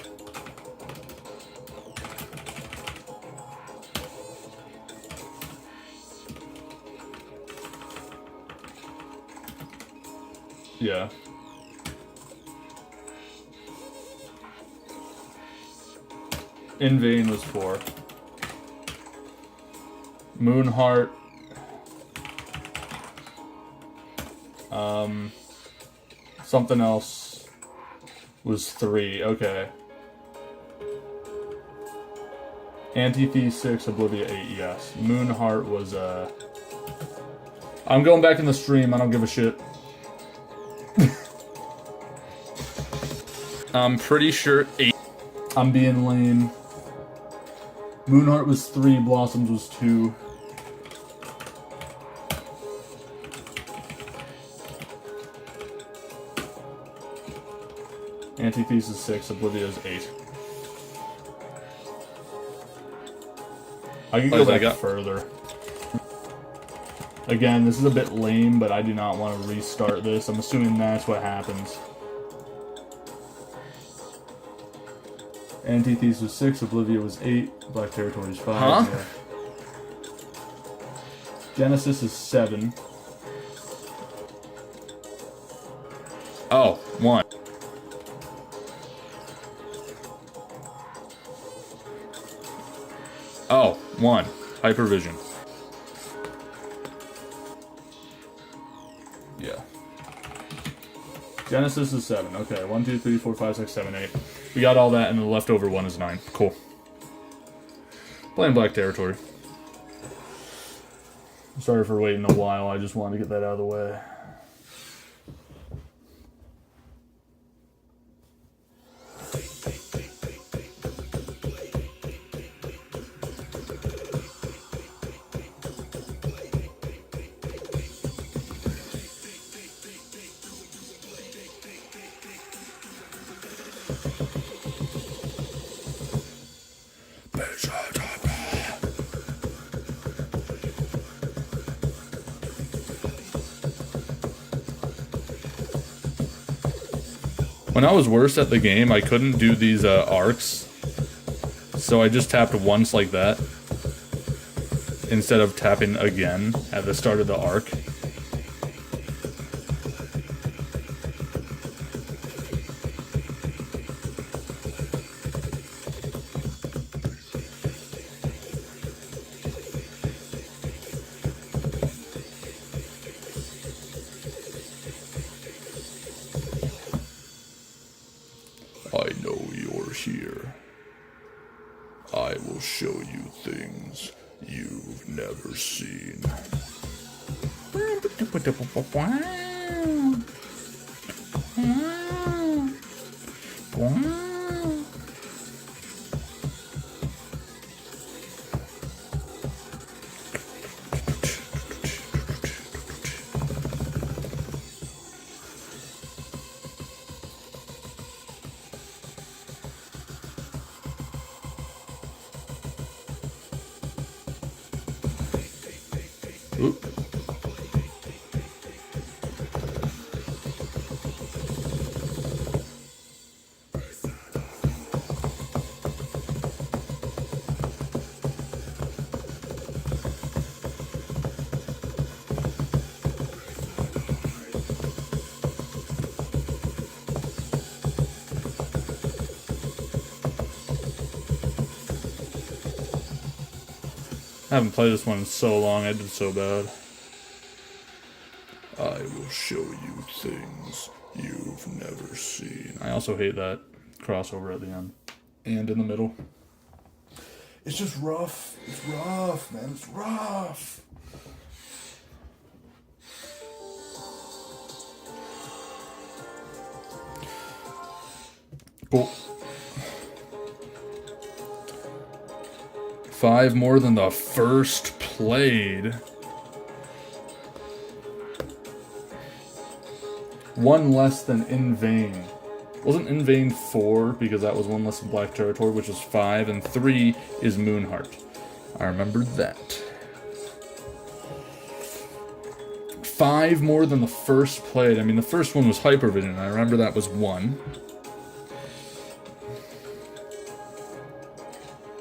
Yeah. In Vain was 4. Moonheart. Something else was 3. Okay. Antithese 6, Oblivia 8, yes. Moonheart was, I'm going back in the stream, I don't give a shit. I'm pretty sure 8. I'm being lame. Moonheart was 3, Blossoms was 2. Antithesis 6, Oblivia is 8. I can go back further. Again, this is a bit lame, but I do not want to restart this. I'm assuming that's what happens. Antithesis was 6, Oblivia was 8, Black Territory is 5. Huh? Yeah. Genesis is 7. Oh, 1. Oh, 1. Hypervision. Yeah. Genesis is 7. Okay, 1, 2, 3, 4, 5, 6, 7, 8. We got all that, and the leftover one is 9. Cool. Playing Black Territory. Sorry for waiting a while, I just wanted to get that out of the way. When I was worse at the game, I couldn't do these arcs, so I just tapped once like that, instead of tapping again at the start of the arc. I know you're here. I will show you things you've never seen. Oop. I haven't played this one in so long. I did so bad. I will show you things you've never seen. I also hate that crossover at the end and in the middle. It's just rough. It's rough, man. It's rough. Cool. 5 more than the first played. 1 less than In Vain. Wasn't In Vain 4 because that was 1 less than Black Territory, which was 5, and 3 is Moonheart. I remember that. 5 more than the first played. I mean, the first one was Hypervision. I remember that was 1.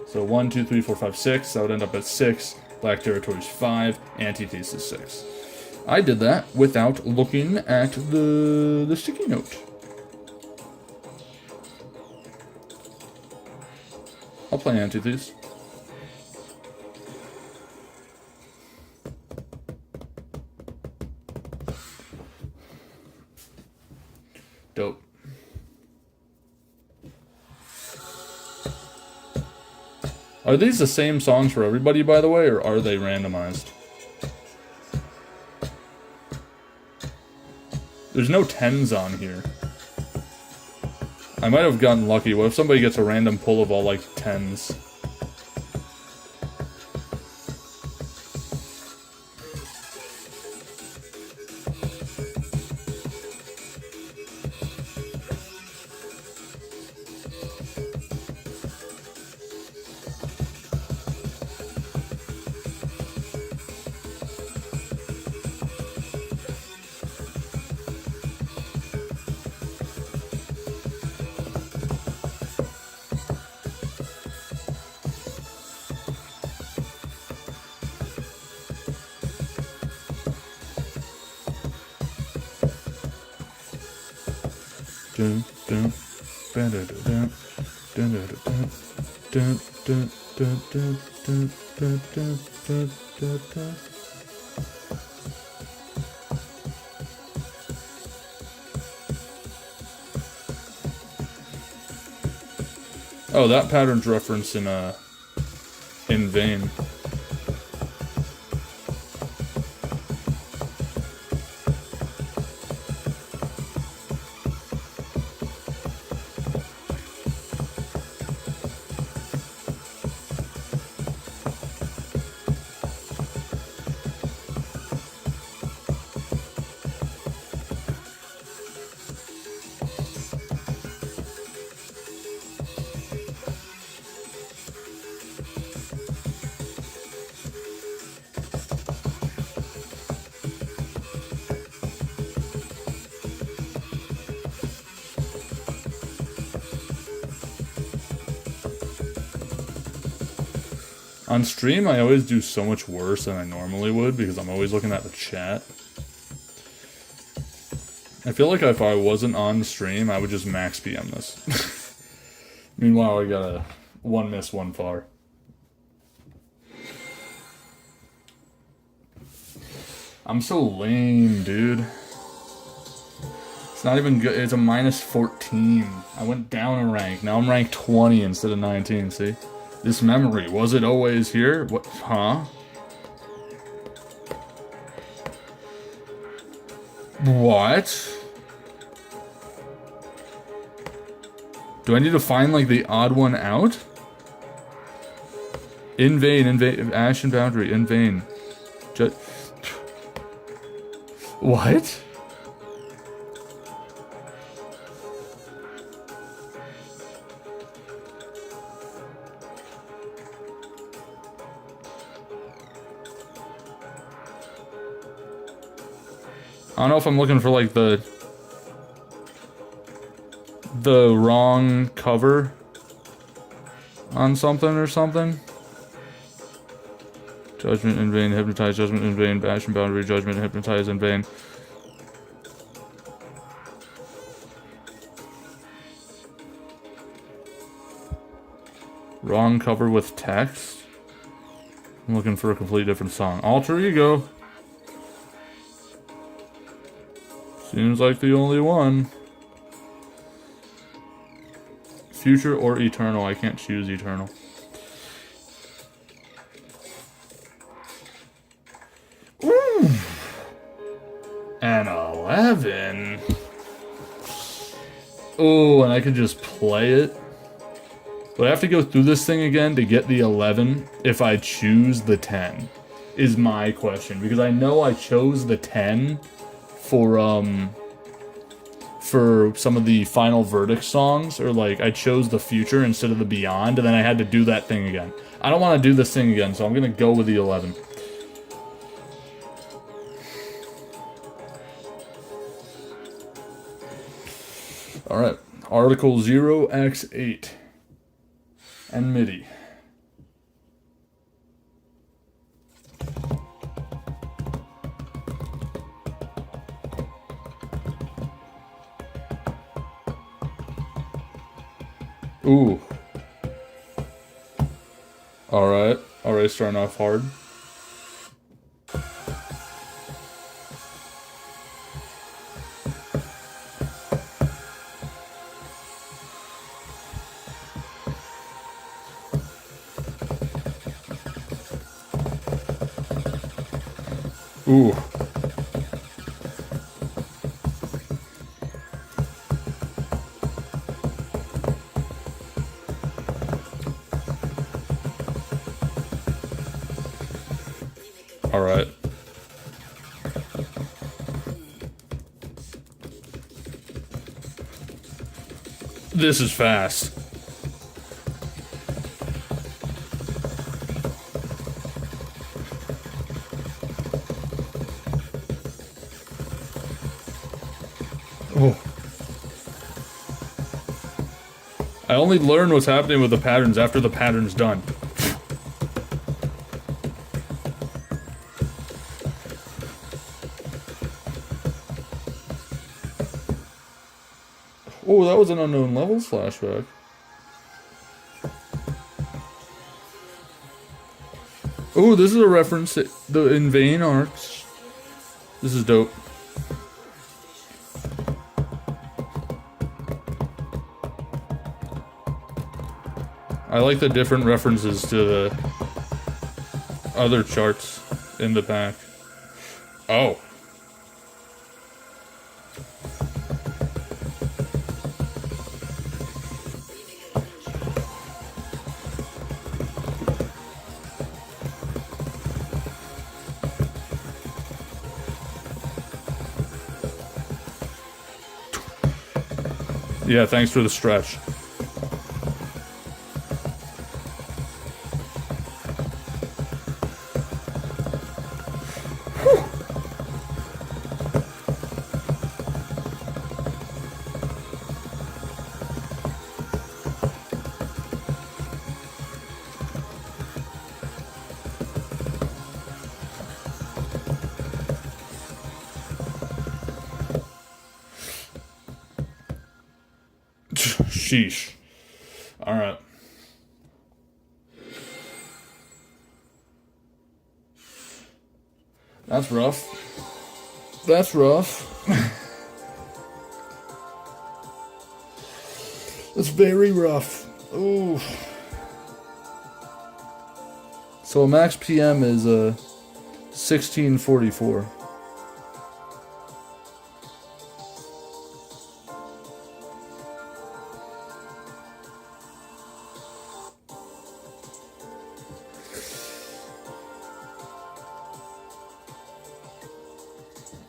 So 1, 2, 3, 4, 5, 6. That would end up at 6. Black Territory's 5. Antithesis 6. I did that without looking at the sticky note. I'll play Antithesis. Dope. Are these the same songs for everybody, by the way, or are they randomized? There's no 10s on here. I might have gotten lucky. What if somebody gets a random pull of all, like, 10s? Oh, that pattern's referenced in Vain. On stream, I always do so much worse than I normally would because I'm always looking at the chat. I feel like if I wasn't on stream, I would just max PM this. Meanwhile, I got a 1 miss, 1 far. I'm so lame, dude. It's not even good. It's a minus 14. I went down a rank. Now I'm ranked 20 instead of 19, see? This memory, was it always here? What, huh? What? Do I need to find, like, the odd one out? In vain, Ashen Boundary, in vain. What? I don't know if I'm looking for, like, the wrong cover on something or something. Judgment in vain, hypnotize, judgment in vain, Ashen Boundary, judgment, hypnotize in vain. Wrong cover with text. I'm looking for a completely different song. Alter Ego. Seems like the only one. Future or Eternal. I can't choose Eternal. Ooh. An 11. Oh, and I could just play it. But I have to go through this thing again to get the 11 if I choose the 10, is my question. Because I know I chose the 10 for some of the Final Verdict songs, or like I chose the Future instead of the Beyond, and then I had to do that thing again. I don't want to do this thing again, so I'm going to go with the 11. Alright, Article 0x8 and MIDI. Ooh. Alright, starting off hard. Ooh. All right. This is fast. Oh. I only learn what's happening with the patterns after the pattern's done. Oh, that was an Unknown Levels flashback. Oh, this is a reference to the In Vain arcs. This is dope. I like the different references to the other charts in the back. Oh. Yeah, thanks for the stretch. Sheesh. Alright. That's rough. That's rough. That's very rough. Ooh. So a max PM is 1644.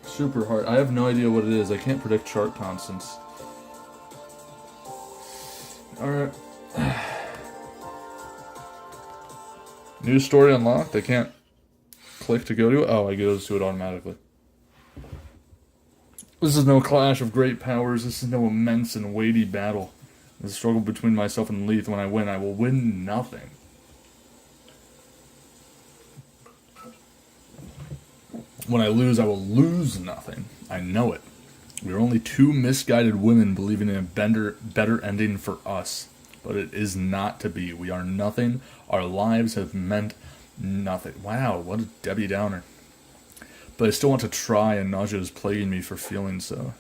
Super hard. I have no idea what it is. I can't predict chart constants. Alright. New story unlocked. I can't click to go to it. Oh, I goes to it automatically. This is no clash of great powers. This is no immense and weighty battle. The struggle between myself and Leith. When I win, I will win nothing. When I lose, I will lose nothing. I know it. We are only two misguided women believing in a better ending for us. But it is not to be. We are nothing. Our lives have meant Nothing. Wow, what a Debbie Downer. But I still want to try, and nausea is plaguing me for feeling so.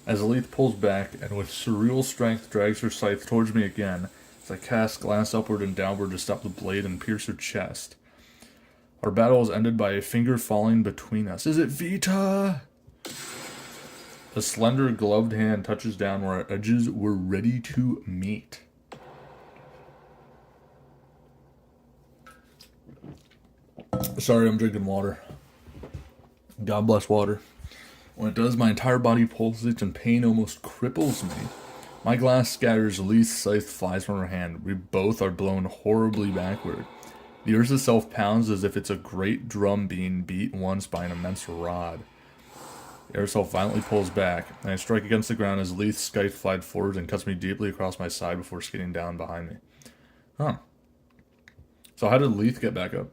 As Alith pulls back, and with surreal strength drags her scythe towards me again, as I cast glance upward and downward to stop the blade and pierce her chest. Our battle is ended by a finger falling between us. Is it Vita? A slender, gloved hand touches down where our edges were ready to meet. Sorry, I'm drinking water. God bless water. When it does, my entire body pulsates and pain almost cripples me. My glass scatters, Lee's scythe flies from her hand. We both are blown horribly backward. The earth itself pounds as if it's a great drum being beat once by an immense rod. The air itself violently pulls back, and I strike against the ground as Leith's scythe flies forward and cuts me deeply across my side before skidding down behind me. Huh. So how did Leith get back up?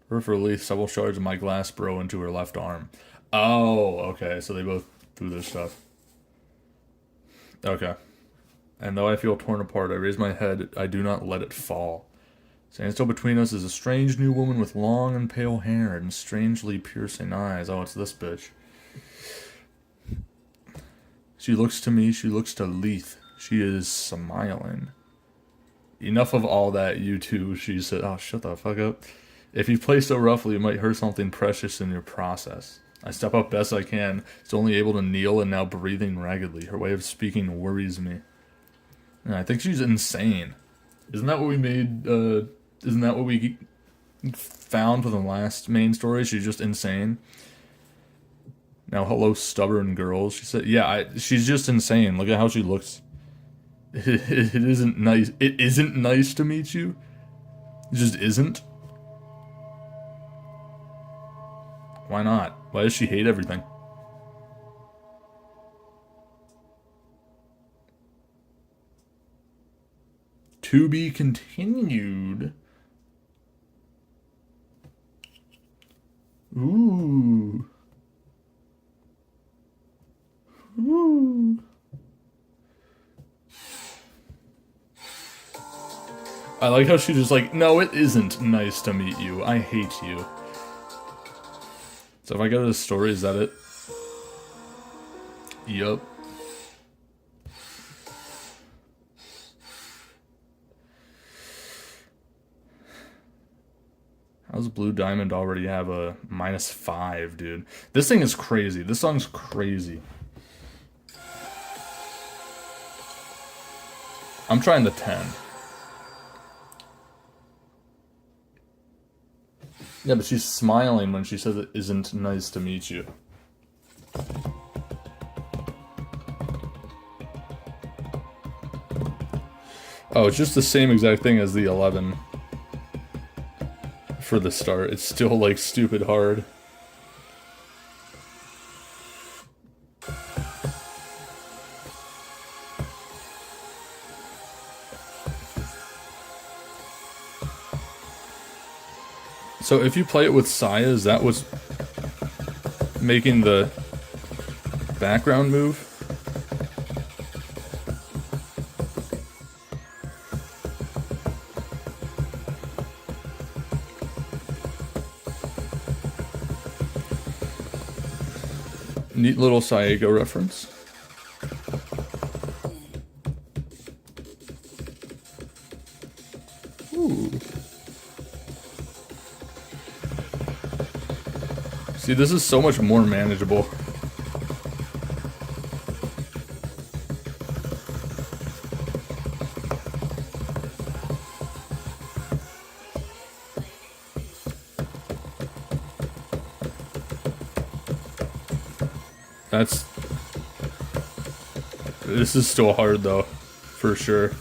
For Leith, several shards of my glass burrow into her left arm. Oh, okay, so they both threw their stuff. Okay. And though I feel torn apart, I raise my head, I do not let it fall. Standing still between us is a strange new woman with long and pale hair and strangely piercing eyes. Oh, it's this bitch. She looks to me, she looks to Leith. She is smiling. Enough of all that, you two, she said. Oh, shut the fuck up. If you play so roughly, it might hurt something precious in your process. I step up best I can, still only able to kneel and now breathing raggedly. Her way of speaking worries me. And I think she's insane. Isn't that what we made, isn't that what we found for the last main story? She's just insane. Now, hello, stubborn girls. She said, yeah, she's just insane. Look at how she looks. It isn't nice. It isn't nice to meet you. It just isn't. Why not? Why does she hate everything? To be continued. Ooh. Ooh. I like how she just like, no, it isn't nice to meet you. I hate you. So if I go to the story, is that it? Yup. How's Blue Diamond already have a -5, dude? This thing is crazy. This song's crazy. I'm trying the 10. Yeah, but she's smiling when she says it isn't nice to meet you. Oh, it's just the same exact thing as the 11. For the start, it's still like stupid hard. So if you play it with Saya, is that what's making the background move? Neat little Saego reference. Ooh. See, this is so much more manageable. This is still hard though, for sure.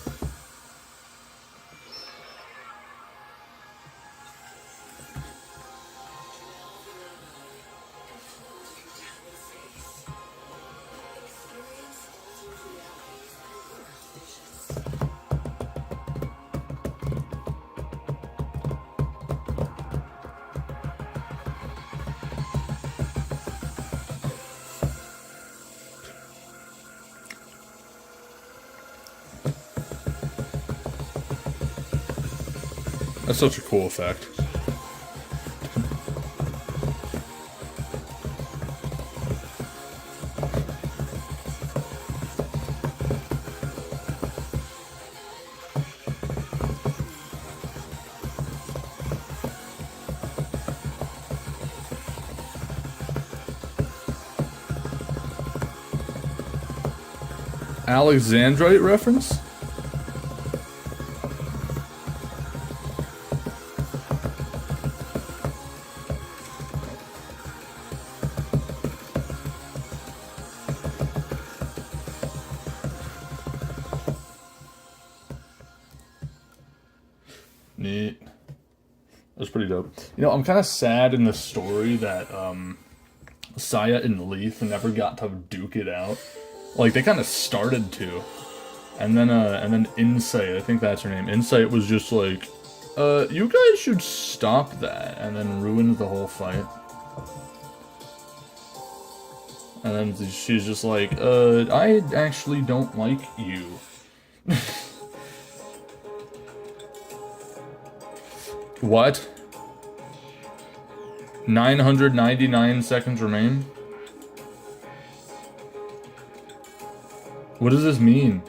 That's such a cool effect. Alexandrite reference? Neat. That's pretty dope. You know, I'm kind of sad in the story that Saya and Leith never got to duke it out. Like, they kind of started to. And then Insight, I think that's her name. Insight was just like, you guys should stop that. And then ruined the whole fight. And then she's just like, I actually don't like you. What? 999 seconds remain? What does this mean?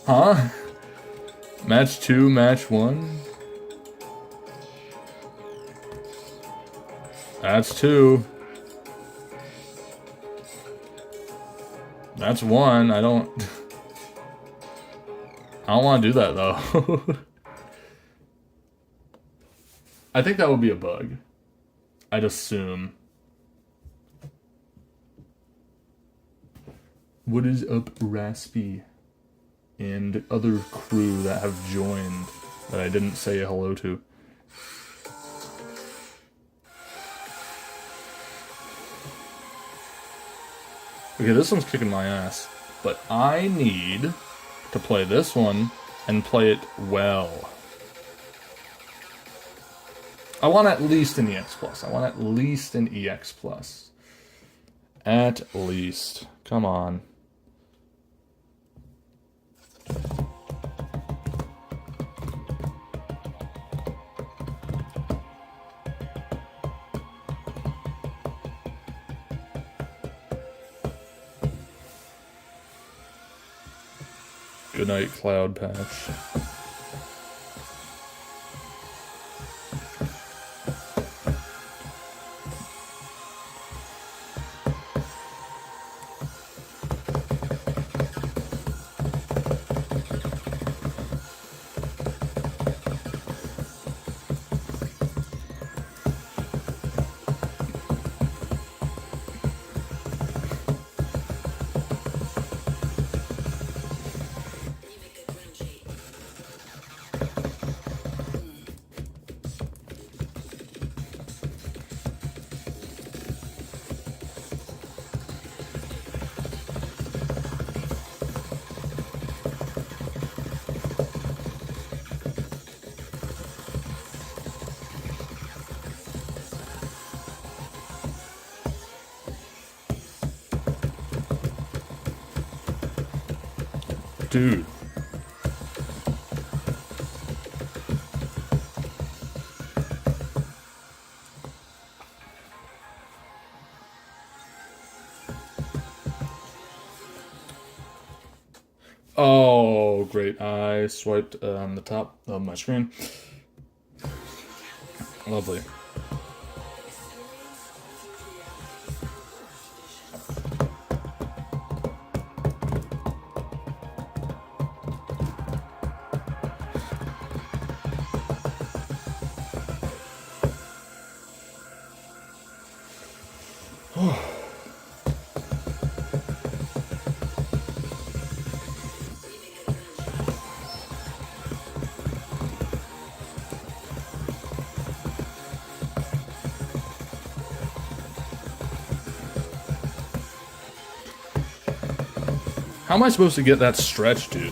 Huh? Match 2, match 1? That's 2. That's 1. I don't want to do that, though. I think that would be a bug. I'd assume. What is up, Raspy? And other crew that have joined that I didn't say hello to. Okay, this one's kicking my ass. But I need to play this one and play it well. I want at least an EX plus. I want at least an EX plus. At least. Come on. Good night, Cloud Patch. Dude. Oh, great. I swiped on the top of my screen. Lovely. How am I supposed to get that stretch, dude?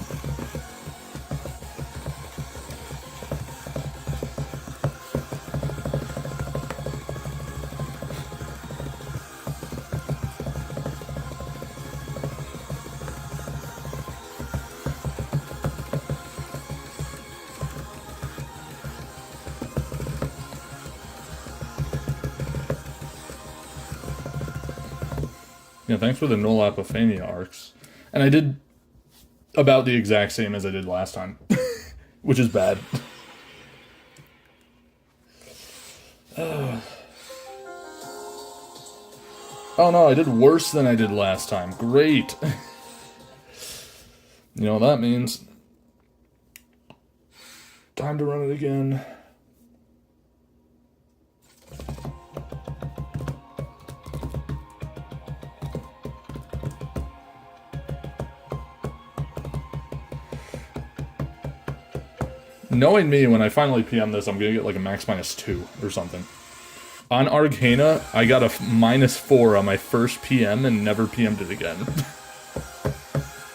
Yeah, thanks for the Null Apophenia arcs. And I did about the exact same as I did last time, which is bad. Oh no, I did worse than I did last time. Great. You know what that means? Time to run it again. Knowing me, when I finally PM this, I'm gonna get like a max -2 or something. On Arcaea, I got a -4 on my first PM and never PM'd it again.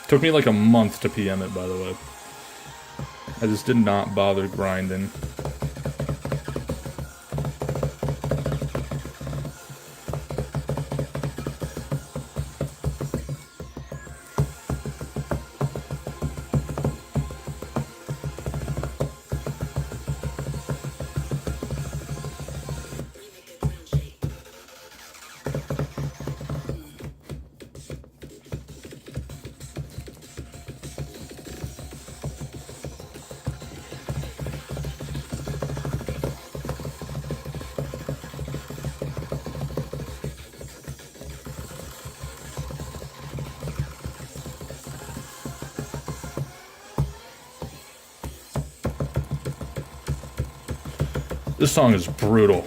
Took me like a month to PM it, by the way. I just did not bother grinding. This song is brutal.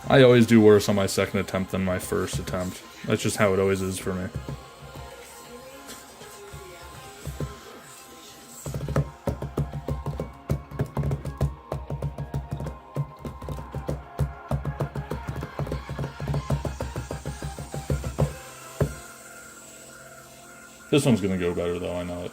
I always do worse on my second attempt than my first attempt. That's just how it always is for me. This one's gonna go better though, I know it.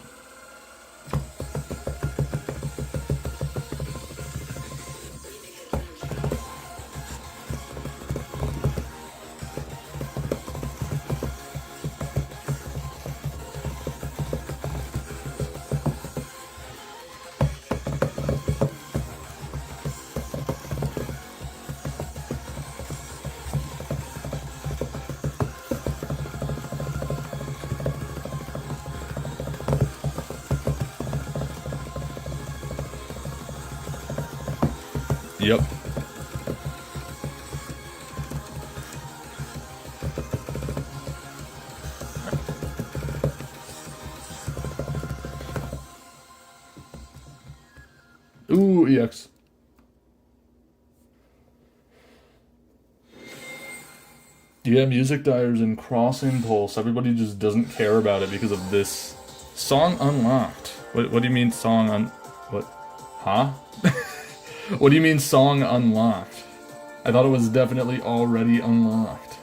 Yep. Ooh, EX. Yeah, music dyers and cross impulse. Everybody just doesn't care about it because of this. Song unlocked. What do you mean song what? Huh? What do you mean song unlocked? I thought it was definitely already unlocked.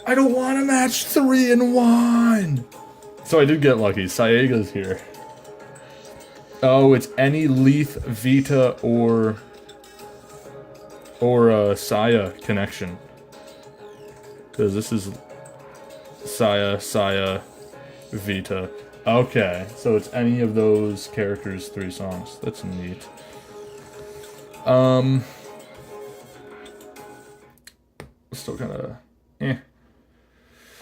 I don't want to match 3 in 1! So I did get lucky. Saega's here. Oh, it's any Leith, Vita, or Saya connection. Because this is Saya, Vita. Okay, so it's any of those characters' 3 songs. That's neat. Still kind of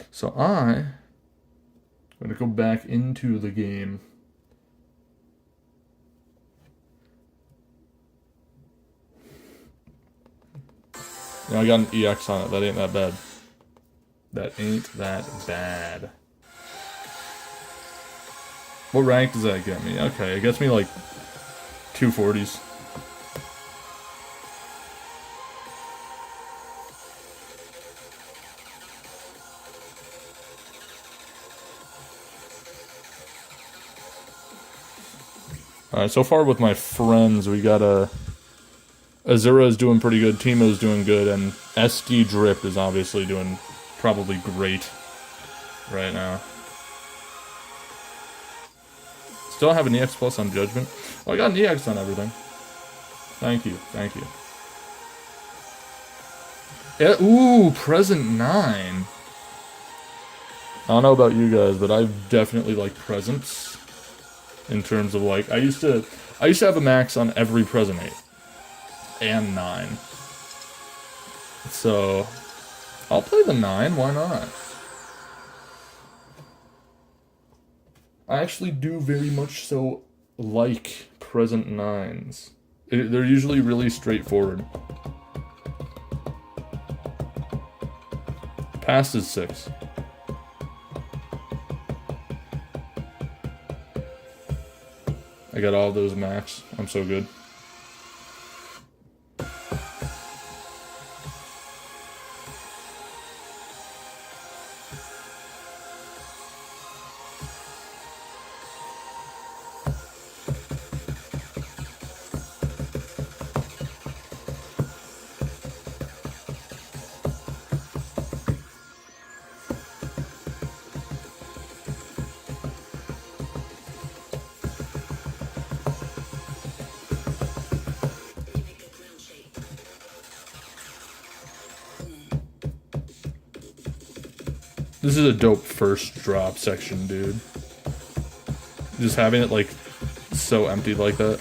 So I'm going to go back into the game. Now I got an EX on it. That ain't that bad. That ain't that bad. What rank does that get me? Okay, it gets me like 240s. Alright, so far with my friends, we got Azura is doing pretty good, Timo's doing good, and SD Drip is obviously doing probably great right now. Still have an EX plus on Judgment. Oh, I got an EX on everything. Thank you, thank you. Yeah, ooh, Present 9. I don't know about you guys, but I definitely like presents. In terms of like, I used to have a max on every present 8 and 9. So I'll play the 9. Why not? I actually do very much so like present 9s. They're usually really straightforward. Past is 6. I got all those max. I'm so good. This is a dope first drop section, dude. Just having it, like, so empty like that.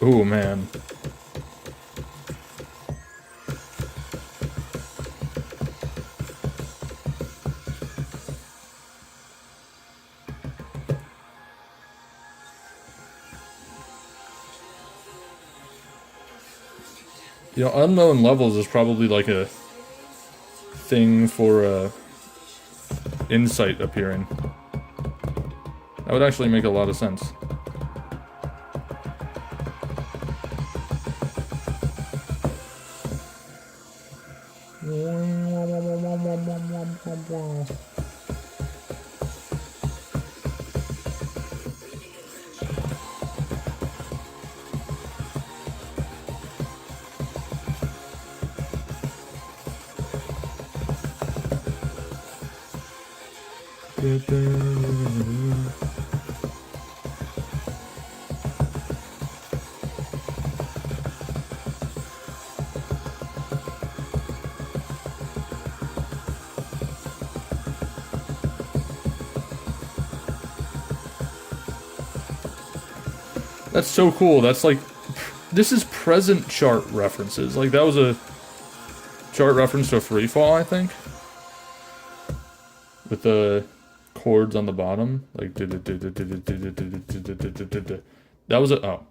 Ooh, man. You know, unknown levels is probably like a thing for insight appearing. That would actually make a lot of sense. That's so cool. That's like, this is present chart references. Like, that was a chart reference to Free Fall, I think. With the chords on the bottom. Like, that was a, oh.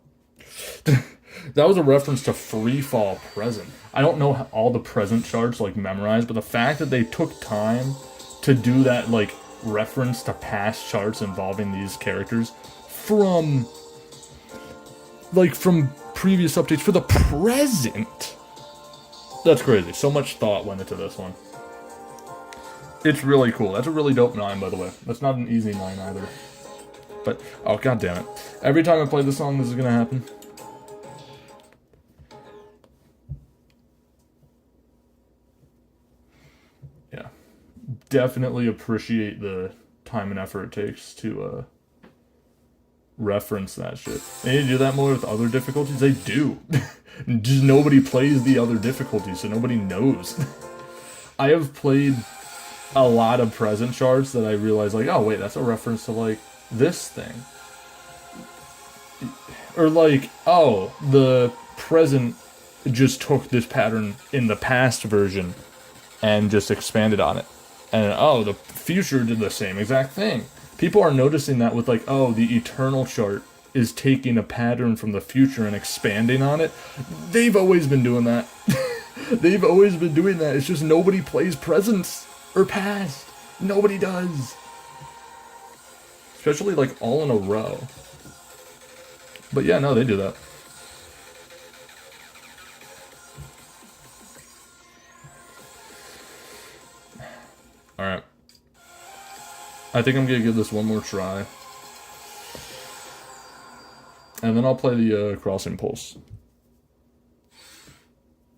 That was a reference to Free Fall present. I don't know all the present charts, like, memorized, but the fact that they took time to do that, like, reference to past charts involving these characters from previous updates for the present. That's crazy. So much thought went into this one. It's really cool. That's a really dope 9, by the way. That's not an easy 9 either. But, oh, god damn it. Every time I play this song, this is gonna happen. Yeah. Definitely appreciate the time and effort it takes to, reference that shit. They need to do that more with other difficulties. They do. Just nobody plays the other difficulties, so nobody knows. I have played a lot of present charts that I realized, like, oh wait, that's a reference to, like, this thing. Or like, oh, the present just took this pattern in the past version and just expanded on it. And oh, the future did the same exact thing. People are noticing that with, like, oh, the eternal chart is taking a pattern from the future and expanding on it. They've always been doing that. They've always been doing that. It's just nobody plays presents or past. Nobody does. Especially, like, all in a row. But yeah, no, they do that. Alright. I think I'm gonna give this one more try. And then I'll play the Crossing Pulse.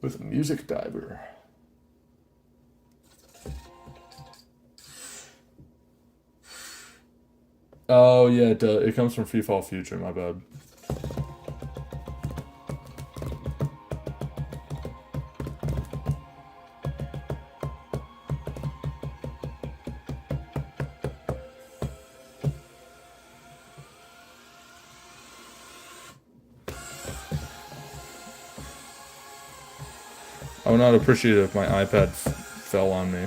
With Music Diver. Oh yeah, it comes from FIFA Future. My bad. I would not appreciate it if my iPad fell on me.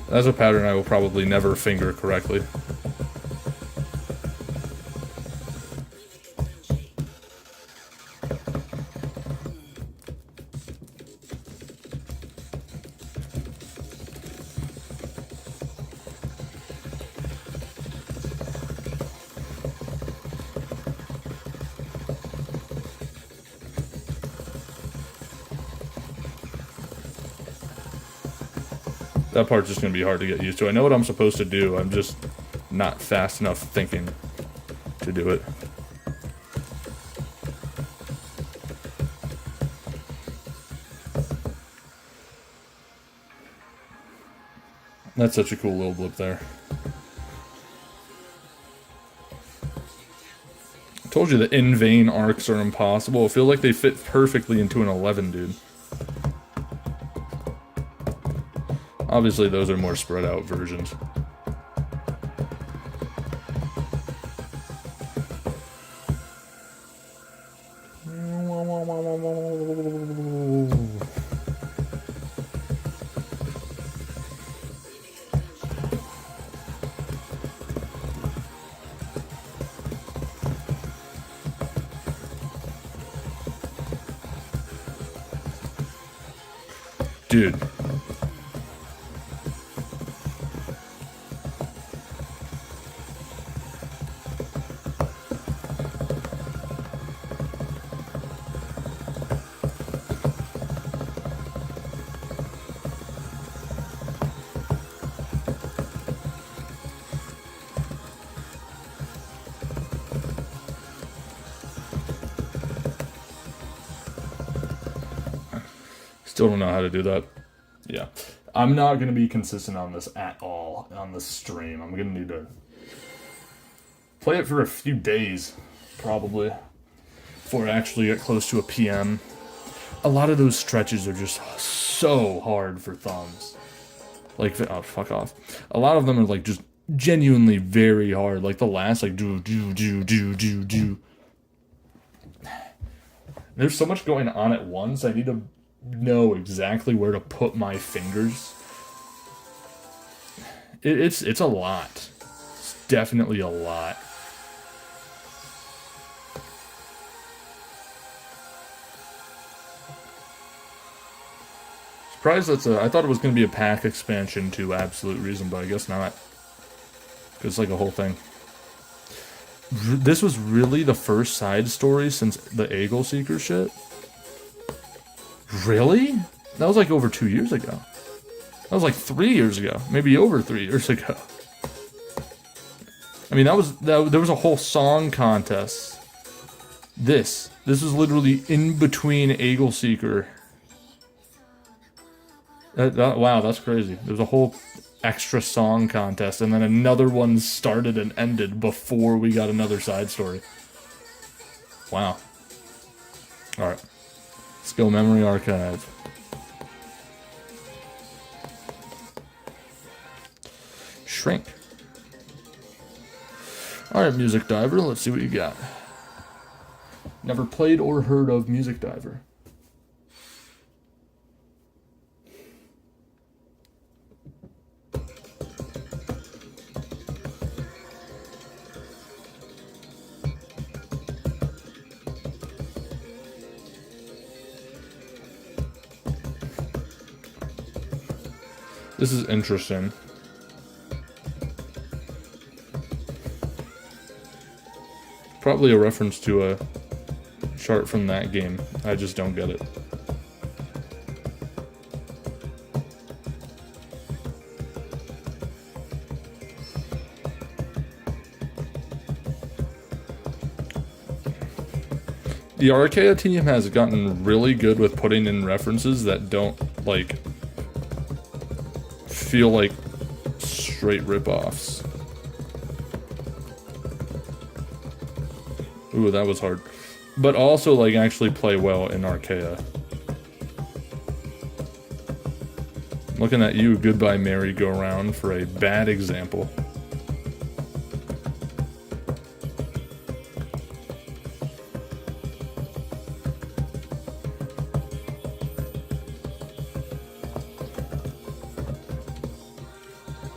That's a pattern I will probably never finger correctly. That part's just going to be hard to get used to. I know what I'm supposed to do, I'm just not fast enough thinking to do it. That's such a cool little blip there. I told you the in-vein arcs are impossible. I feel like they fit perfectly into an 11, dude. Obviously, those are more spread out versions. Dude. Still don't know how to do that. Yeah. I'm not going to be consistent on this at all on this stream. I'm going to need to play it for a few days, probably, before I actually get close to a PM. A lot of those stretches are just so hard for thumbs. Like, oh, fuck off. A lot of them are, like, just genuinely very hard. Like, the last, like, do. There's so much going on at once, I need to know exactly where to put my fingers. It's a lot. It's definitely a lot. Surprised that's I thought it was going to be a pack expansion to Absolute Reason, but I guess not. It's like a whole thing. This was really the first side story since the Eagle Seeker shit? Really? That was like over 2 years ago. That was like 3 years ago. Maybe over 3 years ago. I mean, there was a whole song contest. This was literally in between Eagle Seeker. Wow, that's crazy. There was a whole extra song contest, and then another one started and ended before we got another side story. Wow. Alright. Skill Memory Archive. Shrink. Alright, Music Diver, let's see what you got. Never played or heard of Music Diver. This is interesting. Probably a reference to a chart from that game. I just don't get it. The Arcaea team has gotten really good with putting in references that don't, like, feel like straight rip-offs. Ooh, that was hard. But also, like, actually play well in Arcaea. Looking at you, Goodbye Merry-Go-Round, for a bad example.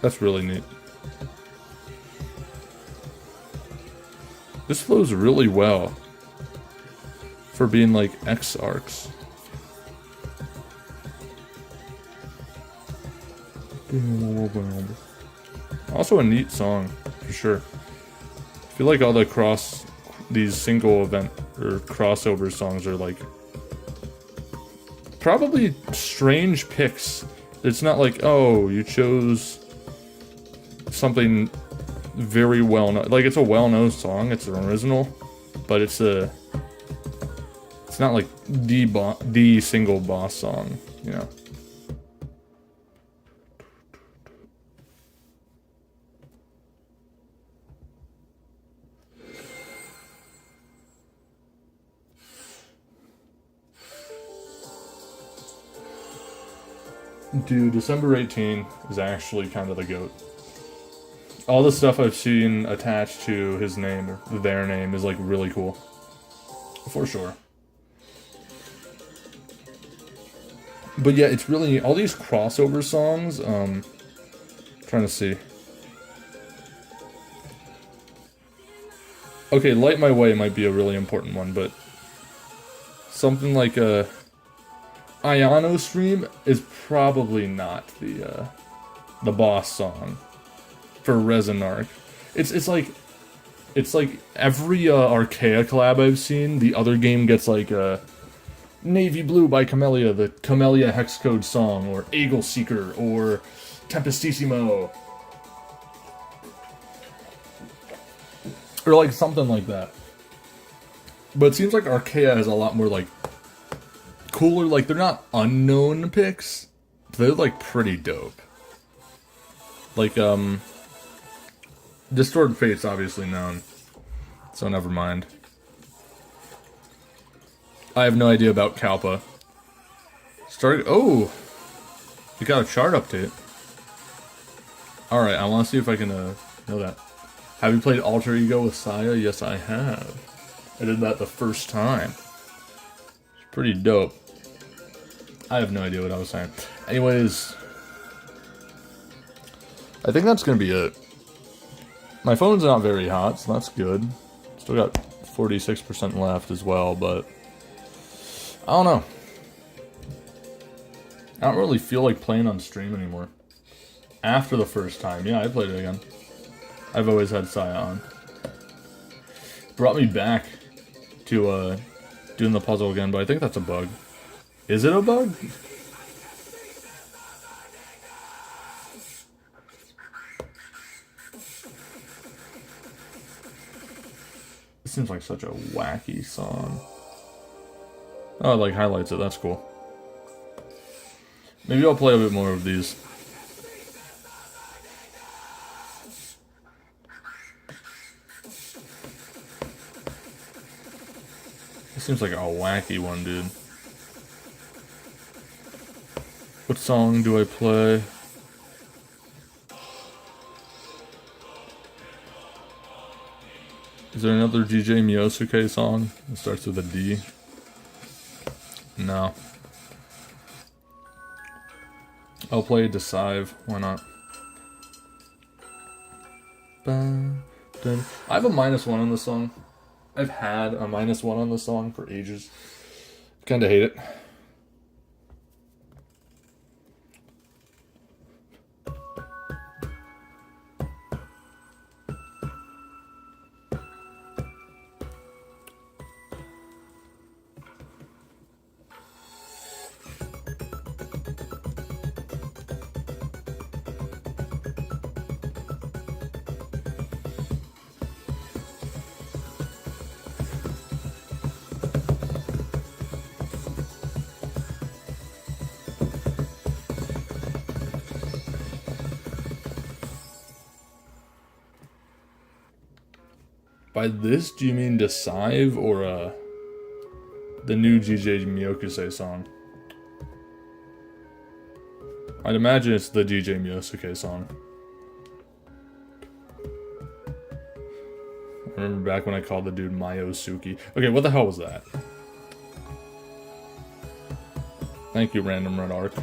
That's really neat. This flows really well for being like X arcs. Also a neat song, for sure. I feel like all these single event or crossover songs are like probably strange picks. It's not like, oh, you chose something very well known. Like, it's a well-known song, it's an original, but it's not like the single boss song, you know. Dude, December 18 is actually kind of the GOAT. All the stuff I've seen attached to his name, or their name, is like really cool. For sure. But yeah, it's really, all these crossover songs, trying to see. Okay, Light My Way might be a really important one, but something like a Ayano Stream is probably not the boss song for Resin Arc. It's like every Arcaea collab I've seen, the other game gets like Navy Blue by Camellia, the Camellia Hexcode song, or Eagle Seeker, or Tempestissimo, or like something like that. But it seems like Arcaea has a lot more like cooler, like they're not unknown picks, but they're like pretty dope. Like Distorted Fate's obviously known, so never mind. I have no idea about Kalpa. Oh! We got a chart update. Alright, I want to see if I can know that. Have you played Alter Ego with Saya? Yes, I have. I did that the first time. It's pretty dope. I have no idea what I was saying. Anyways, I think that's going to be it. My phone's not very hot, so that's good. Still got 46% left as well, but I don't know. I don't really feel like playing on stream anymore. After the first time, yeah, I played it again. I've always had Saya on. Brought me back to doing the puzzle again, but I think that's a bug. Is it a bug? It seems like such a wacky song. Oh, it like highlights it, that's cool. Maybe I'll play a bit more of these. It seems like a wacky one, dude. What song do I play? Is there another DJ Miyosuke song that starts with a D? No. I'll play Deceive, why not? I have a -1 on this song. I've had a -1 on this song for ages. Kinda hate it. By this, do you mean Deceive or the new DJ Miyokuse song? I'd imagine it's the DJ Miyokuse song. I remember back when I called the dude Mayosuke. Okay, what the hell was that? Thank you, Random Red Arc.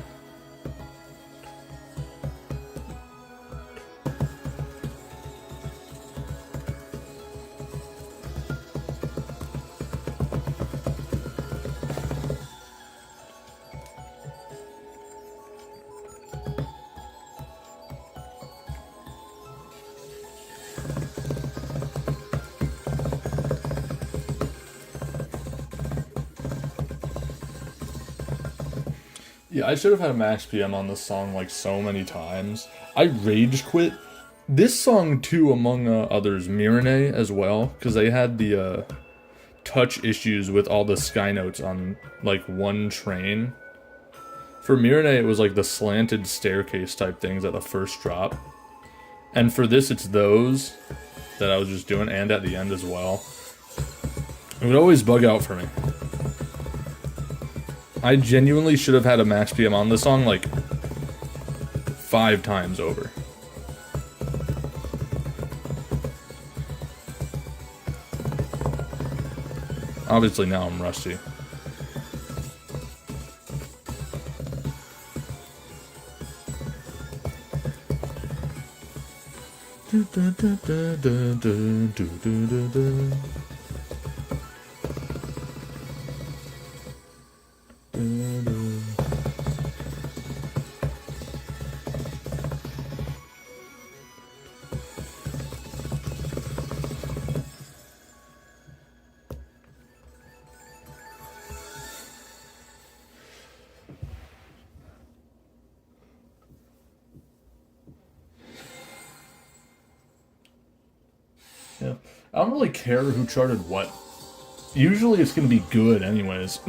Yeah, I should have had a max PM on this song like so many times. I rage quit this song too, among others, Mirene as well, because they had the touch issues with all the sky notes on like one train. For Mirene, it was like the slanted staircase type things at the first drop, and for this, it's those that I was just doing, and at the end as well. It would always bug out for me. I genuinely should have had a max PM on this song like 5 times over. Obviously now I'm rusty. Yeah. I don't really care who charted what. Usually it's going to be good anyways.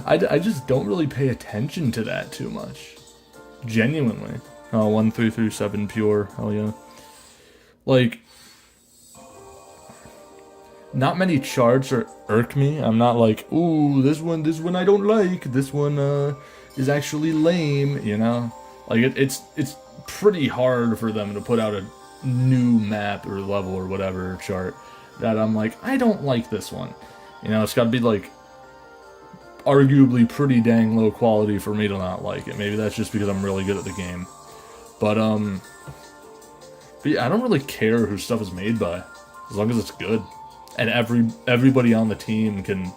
I just don't really pay attention to that too much. Genuinely. Oh, 1337 pure. Hell yeah. Like, not many charts irk me. I'm not like, ooh, this one I don't like. This one is actually lame, you know? Like, it's pretty hard for them to put out a new map or level or whatever chart that I'm like, I don't like this one. You know, it's got to be like arguably pretty dang low quality for me to not like it. Maybe that's just because I'm really good at the game. But yeah, I don't really care who stuff is made by, as long as it's good. And everybody on the team can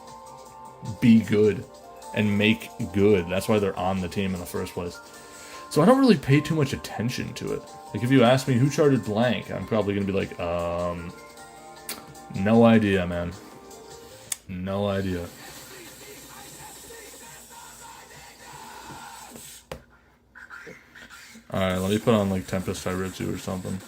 be good and make good. That's why they're on the team in the first place. So I don't really pay too much attention to it. Like, if you ask me who charted blank, I'm probably going to be like, no idea, man. No idea. Alright, let me put on, like, Tempest Hairitsu or something.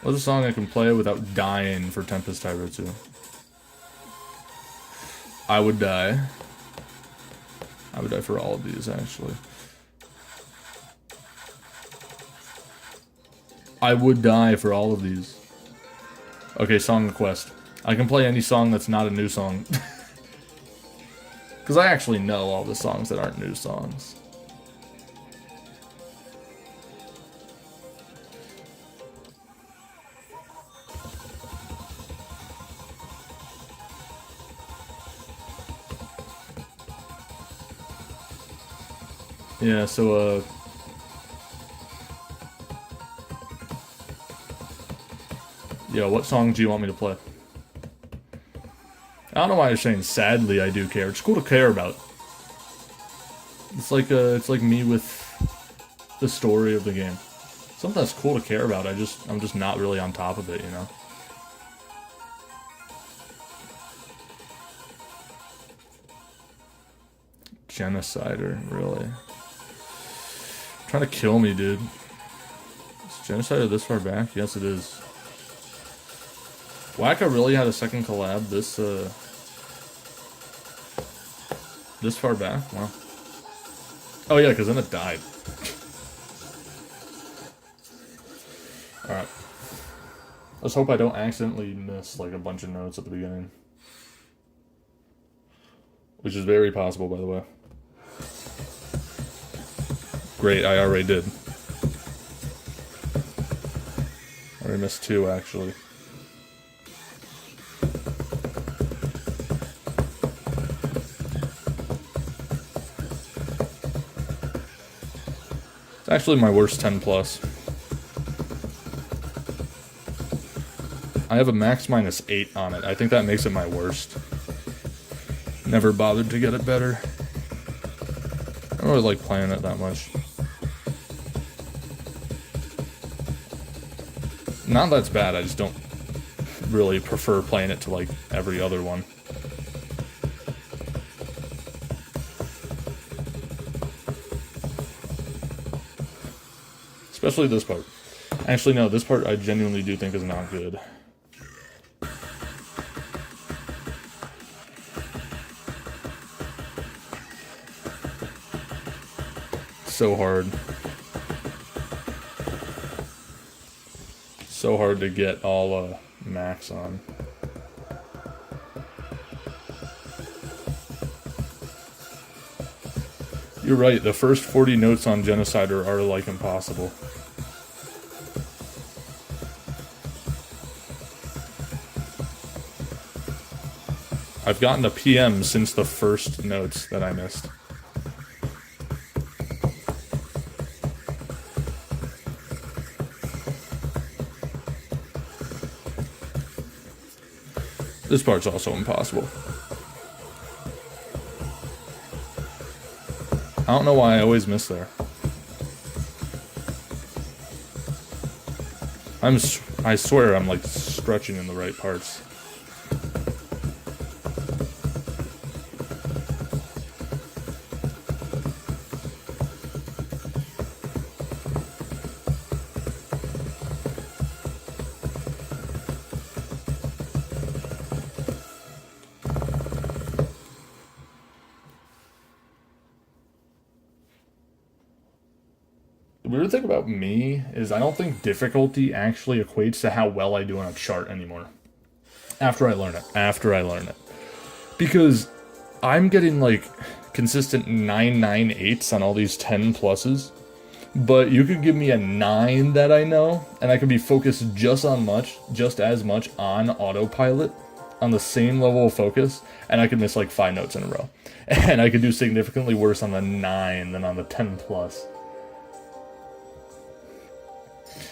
What's a song I can play without dying for Tempest Hairitsu? I would die. I would die for all of these, actually. I would die for all of these. Okay, song request. I can play any song that's not a new song. Because I actually know all the songs that aren't new songs. Yeah, so, yeah, what song do you want me to play? I don't know why you're saying sadly I do care. It's cool to care about. It's like me with the story of the game. Something that's cool to care about. I'm just not really on top of it, you know? Genocider, really? Trying to kill me, dude. Is Genocider this far back? Yes, it is. Wacka really had a second collab. This far back? Wow. Oh yeah, because then it died. Alright. Let's hope I don't accidentally miss like a bunch of notes at the beginning. Which is very possible, by the way. Great, I already did. I already missed 2, actually. It's actually my worst 10 plus. I have a max -8 on it. I think that makes it my worst. Never bothered to get it better. I don't really like playing it that much. Not that it's bad, I just don't really prefer playing it to like every other one. Especially this part. Actually, no, this part I genuinely do think is not good. So hard. So hard to get all max on. You're right, the first 40 notes on Genocider are like impossible. I've gotten a PM since the first notes that I missed. This part's also impossible. I don't know why I always miss there. I swear I'm like stretching in the right parts. The weird thing about me is I don't think difficulty actually equates to how well I do on a chart anymore. After I learn it. Because I'm getting like consistent 998s on all these 10 pluses. But you could give me a 9 that I know, and I could be focused just as much on autopilot, on the same level of focus, and I could miss like 5 notes in a row. And I could do significantly worse on the 9 than on the 10 plus.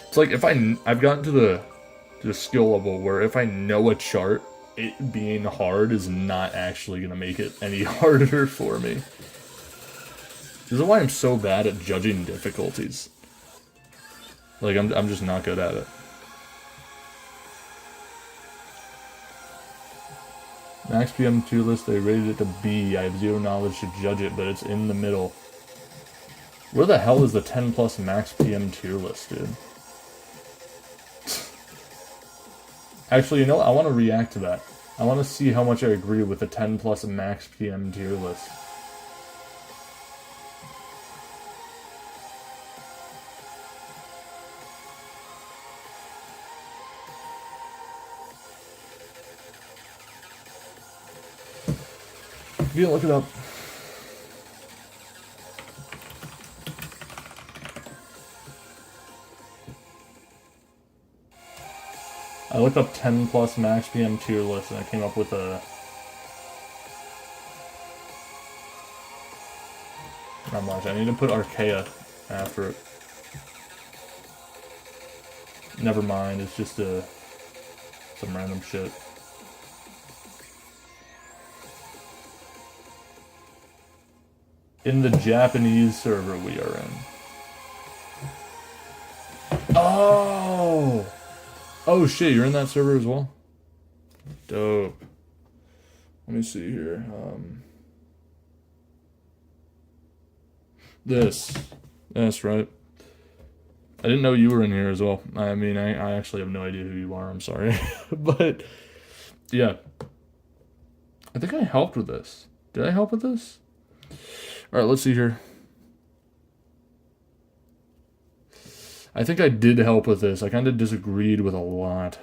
It's like if I've gotten to the skill level where if I know a chart, it being hard is not actually going to make it any harder for me. This is why I'm so bad at judging difficulties. Like, I'm just not good at it. Max PM tier list, they rated it to B. I have zero knowledge to judge it, but it's in the middle. Where the hell is the 10 plus max PM tier list, dude? Actually, you know what? I want to react to that. I want to see how much I agree with the 10 plus max PM tier list. You can look it up. I looked up 10 plus max PM tier list and I came up with a... Not much. I need to put Arcaea after it. Never mind, it's just some random shit. In the Japanese server we are in. Oh! Oh shit, you're in that server as well? Dope. Let me see here. That's right. I didn't know you were in here as well. I mean, I actually have no idea who you are, I'm sorry. But, yeah. I think I helped with this. Did I help with this? All right, let's see here. I think I did help with this. I kind of disagreed with a lot.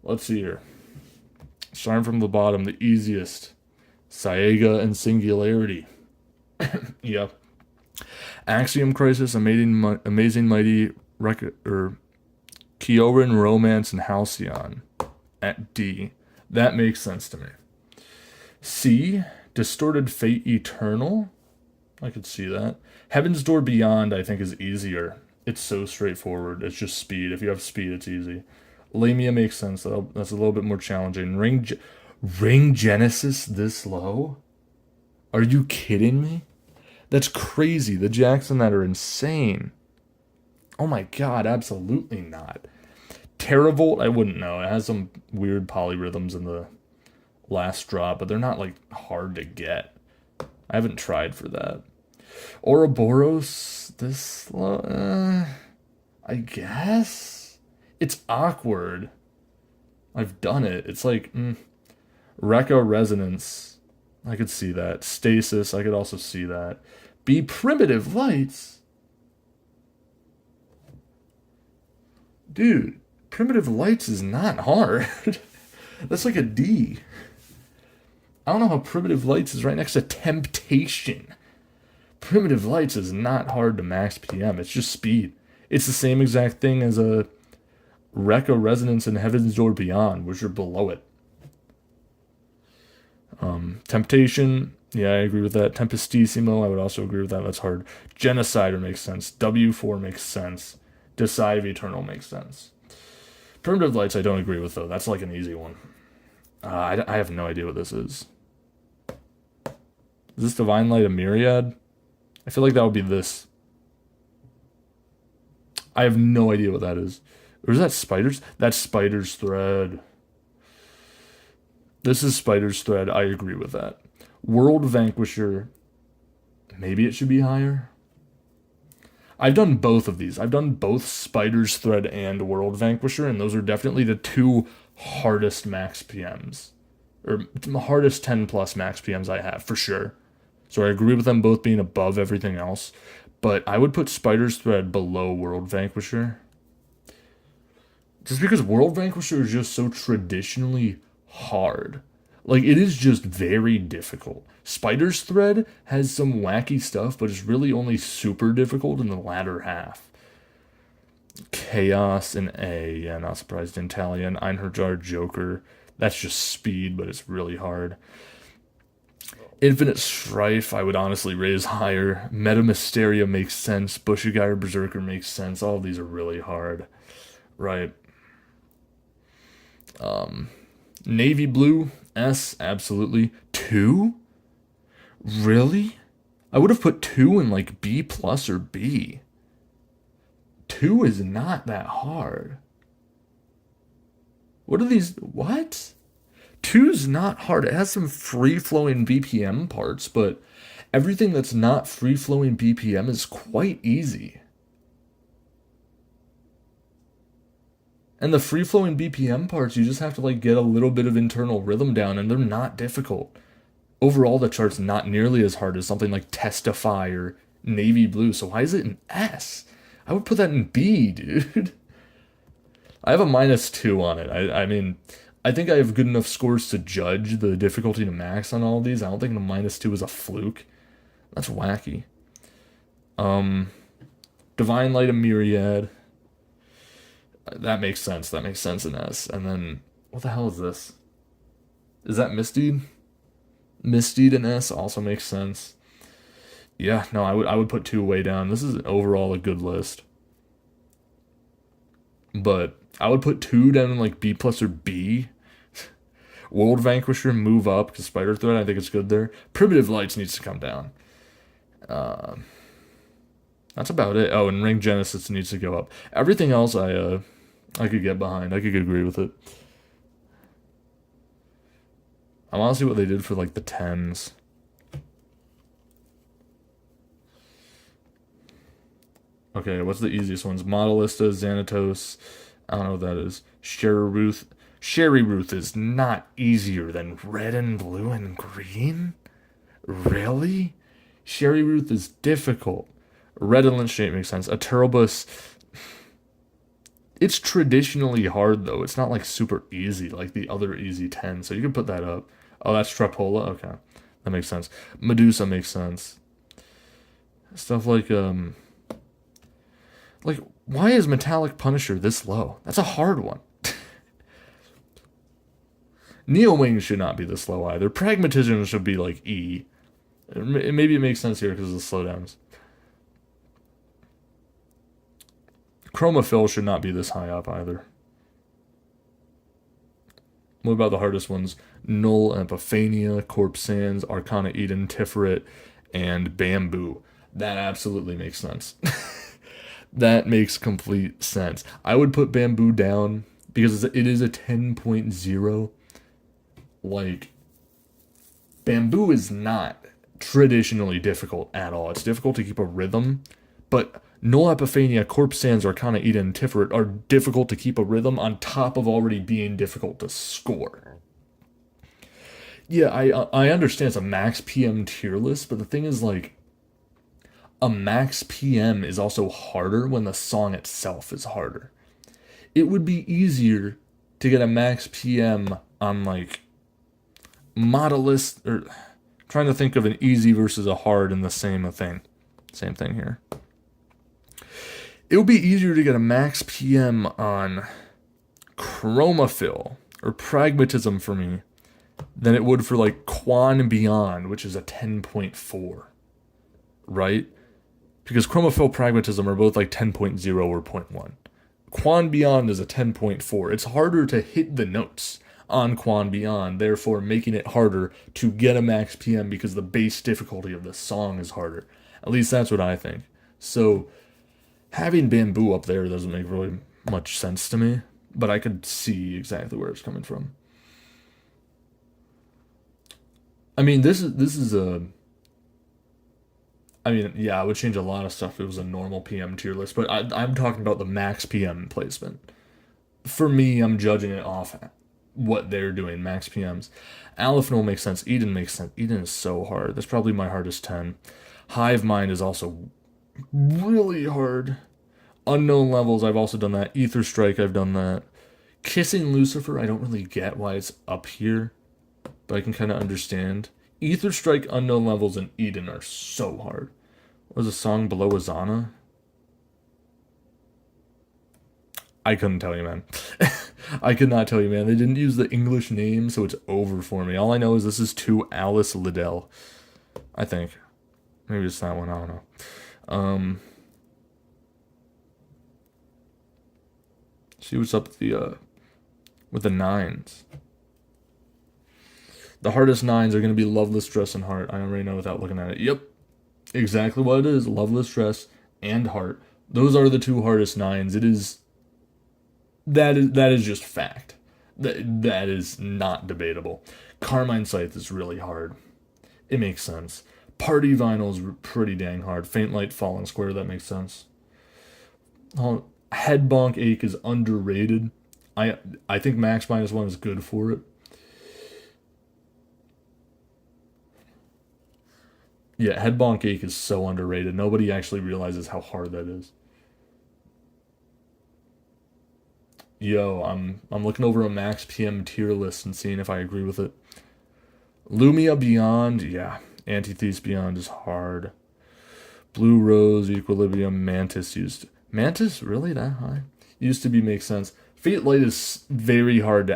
Let's see here. Starting from the bottom, the easiest. Saega and Singularity. Yep. Axiom Crisis, Amazing Mighty, Kyorin, Romance, and Halcyon at D. That makes sense to me. C, Distorted Fate Eternal. I could see that. Heaven's Door Beyond, I think, is easier. It's so straightforward. It's just speed. If you have speed, it's easy. Lamia makes sense. That's a little bit more challenging. Ring Genesis this low? Are you kidding me? That's crazy. The jacks in that are insane. Oh my god, absolutely not. Teravolt, I wouldn't know. It has some weird polyrhythms in the last drop, but they're not like hard to get. I haven't tried for that. Ouroboros, this low, I guess? It's awkward. I've done it. It's like, Rekka Resonance. I could see that. Stasis, I could also see that. B, Primitive Lights. Dude, Primitive Lights is not hard. That's like a D. I don't know how Primitive Lights is right next to Temptation. Primitive Lights is not hard to max PM. It's just speed. It's the same exact thing as a Rekka Resonance and Heaven's Door Beyond, which are below it. Temptation, yeah, I agree with that. Tempestissimo, I would also agree with that. That's hard. Genocider makes sense. W4 makes sense. Decide Eternal makes sense. Primitive Lights I don't agree with, though. That's like an easy one. I have no idea what this is. Is this Divine Light a Myriad? I feel like that would be this. I have no idea what that is. Or is that Spider's? That's Spider's Thread. This is Spider's Thread. I agree with that. World Vanquisher. Maybe it should be higher. I've done both of these. I've done both Spider's Thread and World Vanquisher, and those are definitely the two hardest max PMs. Or hardest 10 plus max PMs I have, for sure. So I agree with them both being above everything else. But I would put Spider's Thread below World Vanquisher. Just because World Vanquisher is just so traditionally hard. Like, it is just very difficult. Spider's Thread has some wacky stuff, but it's really only super difficult in the latter half. Chaos and A, yeah, not surprised. Intalion, Einherjar, Joker. That's just speed, but it's really hard. Infinite Strife, I would honestly raise higher. Meta Mysteria makes sense. Bushigaire Berserker makes sense. All of these are really hard. Right. Navy Blue, S, absolutely. 2? Really? I would have put 2 in like B plus or B. 2 is not that hard. What are these? What? 2's not hard. It has some free-flowing BPM parts, but everything that's not free-flowing BPM is quite easy. And the free-flowing BPM parts, you just have to like get a little bit of internal rhythm down, and they're not difficult. Overall, the chart's not nearly as hard as something like Testify or Navy Blue, so why is it an S? I would put that in B, dude. I have a -2 on it. I mean, I think I have good enough scores to judge the difficulty to max on all of these. I don't think the -2 is a fluke. That's wacky. Divine Light of Myriad. That makes sense. That makes sense in S. And then, what the hell is this? Is that Misdeed? Misdeed in S also makes sense. Yeah, no, I would put 2 way down. This is overall a good list. But I would put 2 down in like B plus or B. World Vanquisher, move up, because Spider Thread, I think it's good there. Primitive Lights needs to come down. That's about it. Oh, and Ring Genesis needs to go up. Everything else I could get behind. I could agree with it. I want to see what they did for like the 10s. Okay, what's the easiest ones? Modellista, Xanatos, I don't know what that is. Sheraruth, Sherry Ruth is not easier than red and blue and green? Really? Sherry Ruth is difficult. Redolent shape makes sense. A Turtlebus, it's traditionally hard though. It's not like super easy like the other easy 10. So you can put that up. Oh, that's Trapola? Okay. That makes sense. Medusa makes sense. Stuff like why is Metallic Punisher this low? That's a hard one. Neo Wings should not be this low either. Pragmatism should be like E. Maybe it makes sense here because of the slowdowns. Chromophil should not be this high up either. What about the hardest ones? Null, Epiphania, Corpse Sands, Arcana Eden, Tiferet, and Bamboo. That absolutely makes sense. That makes complete sense. I would put Bamboo down because it is a 10.0. Like, Bamboo is not traditionally difficult at all. It's difficult to keep a rhythm, but Null Epiphania, Corpse Sands, Arcana Eden, and Tiferet are difficult to keep a rhythm on top of already being difficult to score. Yeah, I understand it's a max PM tier list, but the thing is, like, a max PM is also harder when the song itself is harder. It would be easier to get a max PM on, like, Modulus, or trying to think of an easy versus a hard in the same thing. Same thing here. It would be easier to get a max PM on Chromophil or Pragmatism for me than it would for like Quan Beyond, which is a 10.4. Right? Because Chromophil, Pragmatism are both like 10.0 or 0.1. Quan Beyond is a 10.4. It's harder to hit the notes on Quan Beyond, therefore making it harder to get a max PM because the base difficulty of the song is harder. At least that's what I think. So having Bamboo up there doesn't make really much sense to me, but I could see exactly where it's coming from. I mean, this is a... I mean, yeah, I would change a lot of stuff if it was a normal PM tier list, but I'm talking about the max PM placement. For me, I'm judging it off what they're doing, max PMs. Aleph Null makes sense. Eden makes sense. Eden is so hard. That's probably my hardest 10. Hive Mind is also really hard. Unknown Levels, I've also done that. Ether Strike, I've done that. Kissing Lucifer, I don't really get why it's up here, but I can kind of understand. Ether Strike, Unknown Levels, and Eden are so hard. What was a song below Azana? I couldn't tell you, man. I could not tell you, man. They didn't use the English name, so it's over for me. All I know is this is to Alice Liddell. I think. Maybe it's that one, I don't know. See what's up with the 9s. The hardest 9s are going to be Loveless Dress and Heart. I already know without looking at it. Yep. Exactly what it is. Loveless Dress and Heart. Those are the two hardest 9s. It is... That is just fact. That is not debatable. Carmine Scythe is really hard. It makes sense. Party Vinyl is pretty dang hard. Faint Light, Falling Square, that makes sense. Head Bonk Ache is underrated. I think Max -1 is good for it. Yeah, Head Bonk Ache is so underrated. Nobody actually realizes how hard that is. Yo, I'm looking over a max PM tier list and seeing if I agree with it. Lumia Beyond, yeah. Antithesis Beyond is hard. Blue Rose, Equilibrium, Mantis used... Mantis? Really that high? Used to be makes sense. Fate Light is very hard to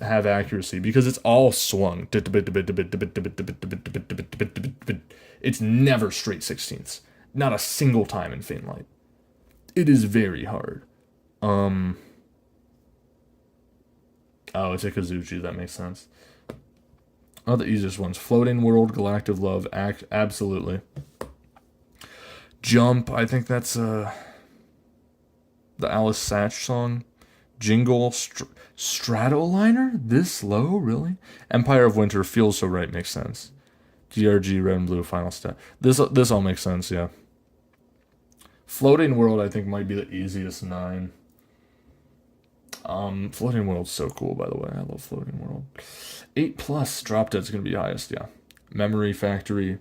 have accuracy because it's all swung. It's never straight 16ths. Not a single time in Faint Light. It is very hard. Oh, it's a Kazuchi, that makes sense. Oh, the easiest ones. Floating World, Galactic Love, absolutely. Jump, I think that's the Alice Satch song. Jingle, Stratoliner? This low, really? Empire of Winter, Feels So Right, makes sense. DRG, Red and Blue, Final Step. This all makes sense, yeah. Floating World, I think, might be the easiest 9. Floating World's so cool, by the way. I love Floating World. 8+, Drop Dead's gonna be highest, yeah. Memory Factory.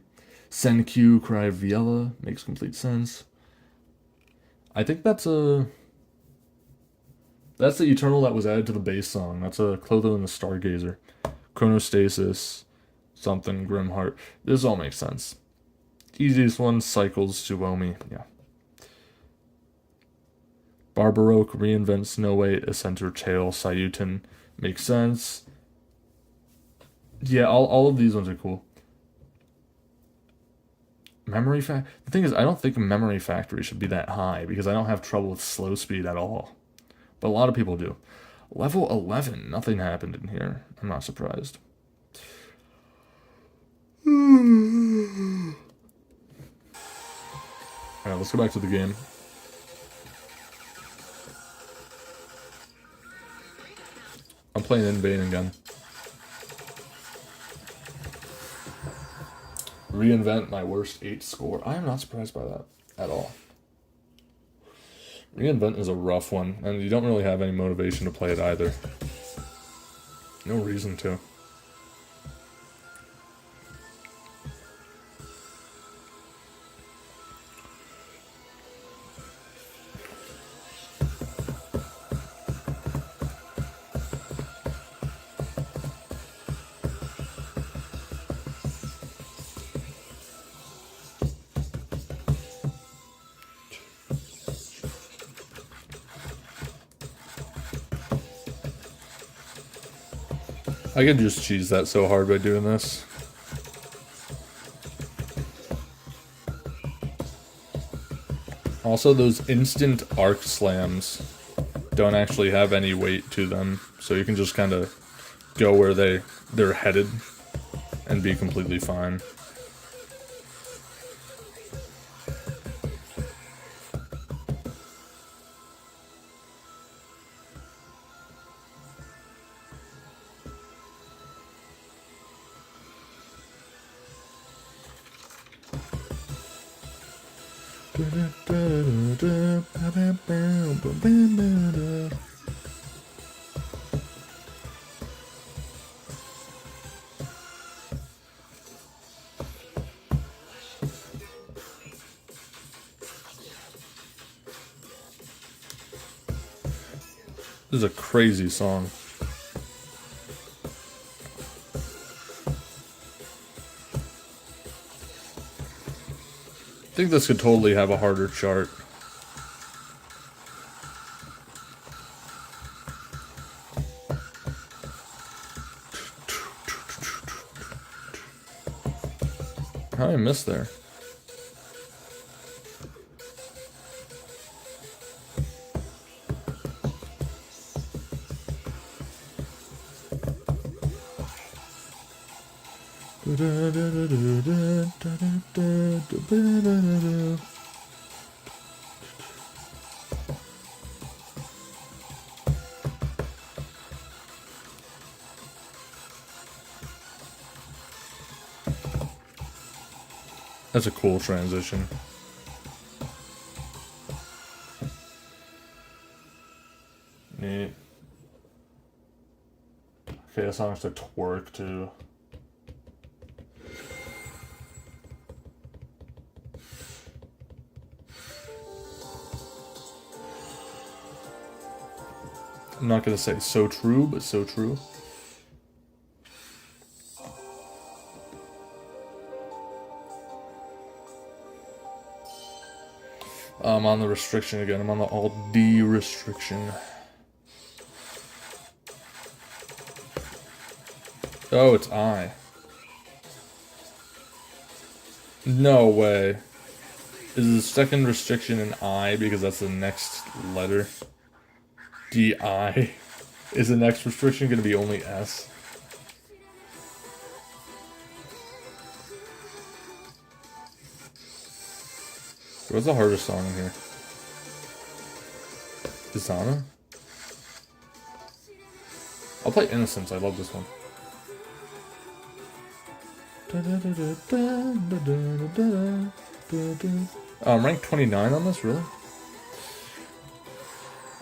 Senkyu Cry of Viella makes complete sense. I think that's the Eternal that was added to the bass song. That's a Clotho and the Stargazer. Chronostasis, something, Grimheart. This all makes sense. Easiest one, Cycles, Suomi, yeah. Barbaroque, Reinvent, Snow 8, Ascenter, Tail, Sayuten, makes sense. Yeah, all of these ones are cool. The thing is, I don't think Memory Factory should be that high because I don't have trouble with slow speed at all. But a lot of people do. Level 11, nothing happened in here. I'm not surprised. Alright, let's go back to the game. I'm playing in vain again. Reinvent, my worst 8 score. I am not surprised by that at all. Reinvent is a rough one, and you don't really have any motivation to play it either. No reason to. I could just cheese that so hard by doing this. Also, those instant arc slams don't actually have any weight to them, so you can just kind of go where they're headed and be completely fine. This is a crazy song. I think this could totally have a harder chart. How did I miss there? That's a cool transition. Neat. Okay, that song has to twerk too. I'm not gonna say so true, but so true. I'm on the restriction again. I'm on the Alt-D restriction. Oh, it's I. No way. Is the second restriction an I because that's the next letter? D-I. Is the next restriction going to be only S? What's the hardest song in here? Isana? I'll play Innocence. I love this one. I'm ranked 29 on this, really?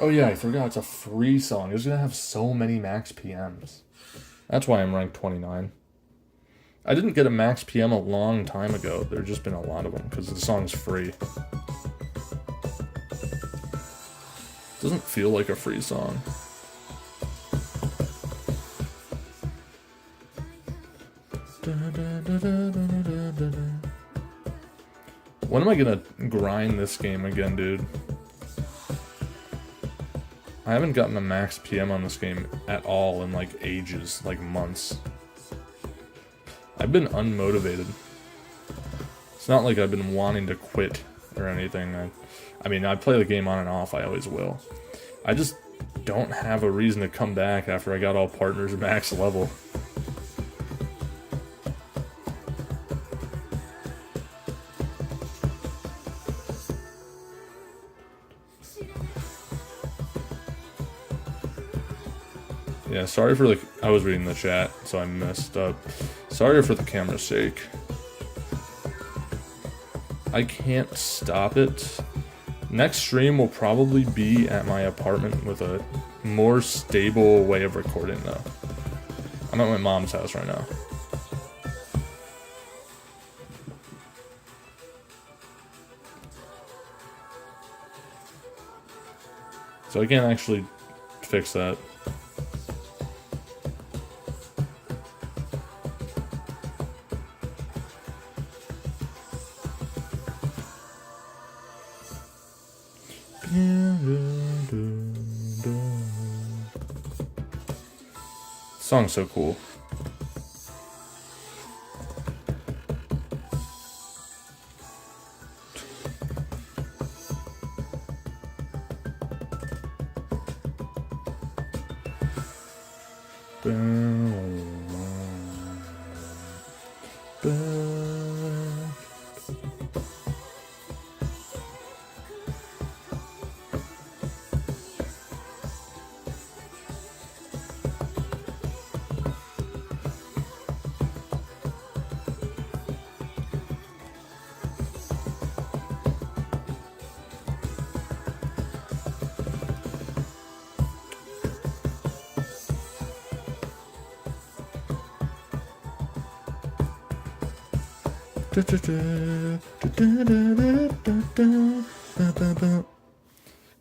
Oh yeah, I forgot it's a free song. It's gonna have so many max PMs. That's why I'm ranked 29. I didn't get a max PM a long time ago. There's just been a lot of them because the song's free. Doesn't feel like a free song. When am I gonna grind this game again, dude? I haven't gotten a max PM on this game at all in like ages, like months. I've been unmotivated. It's not like I've been wanting to quit or anything. I mean, I play the game on and off, I always will. I just don't have a reason to come back after I got all partners max level. Yeah, sorry for I was reading the chat, so I messed up. Sorry for the camera's sake. I can't stop it. Next stream will probably be at my apartment with a more stable way of recording, though. I'm at my mom's house right now. So I can't actually fix that. Song's so cool.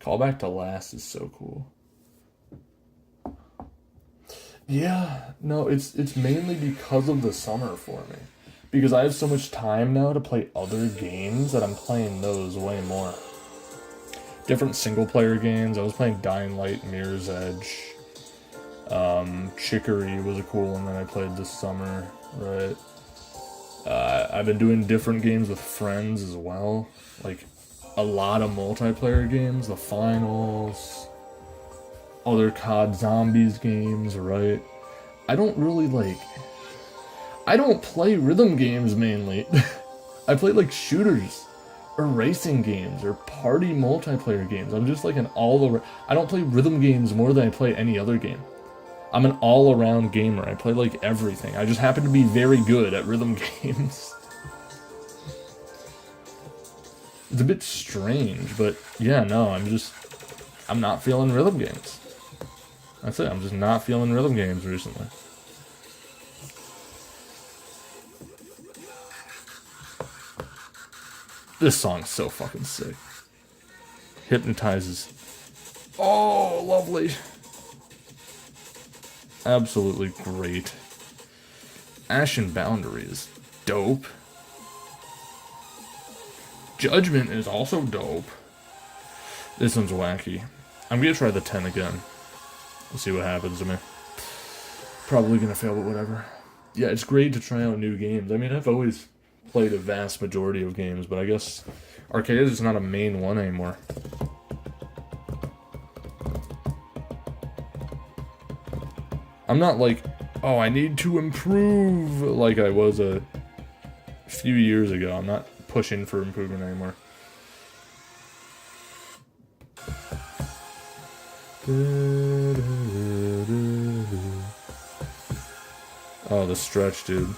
Callback to Last is so cool. Yeah, no, it's mainly because of the summer for me. Because I have so much time now to play other games that I'm playing those way more. Different single player games. I was playing Dying Light, Mirror's Edge. Chicory was a cool one that I played this summer, right? I've been doing different games with friends as well. Like, a lot of multiplayer games, the finals, other COD Zombies games, right? I don't really, I don't play rhythm games mainly. I play, shooters, or racing games, or party multiplayer games. I'm just, an I don't play rhythm games more than I play any other game. I'm an all-around gamer. I play, everything. I just happen to be very good at rhythm games. It's a bit strange, but yeah, no, I'm not feeling rhythm games. That's it, I'm just not feeling rhythm games recently. This song's so fucking sick. Hypnotizes. Oh, lovely. Absolutely great. Ashen Boundary is dope. Judgment is also dope. This one's wacky. I'm gonna try the 10 again. We'll see what happens to me. Probably gonna fail, but whatever. Yeah, it's great to try out new games. I mean, I've always played a vast majority of games, but I guess Arcaea is not a main one anymore. I'm not oh, I need to improve like I was a few years ago. I'm not pushing for improvement anymore. Oh, the stretch, dude.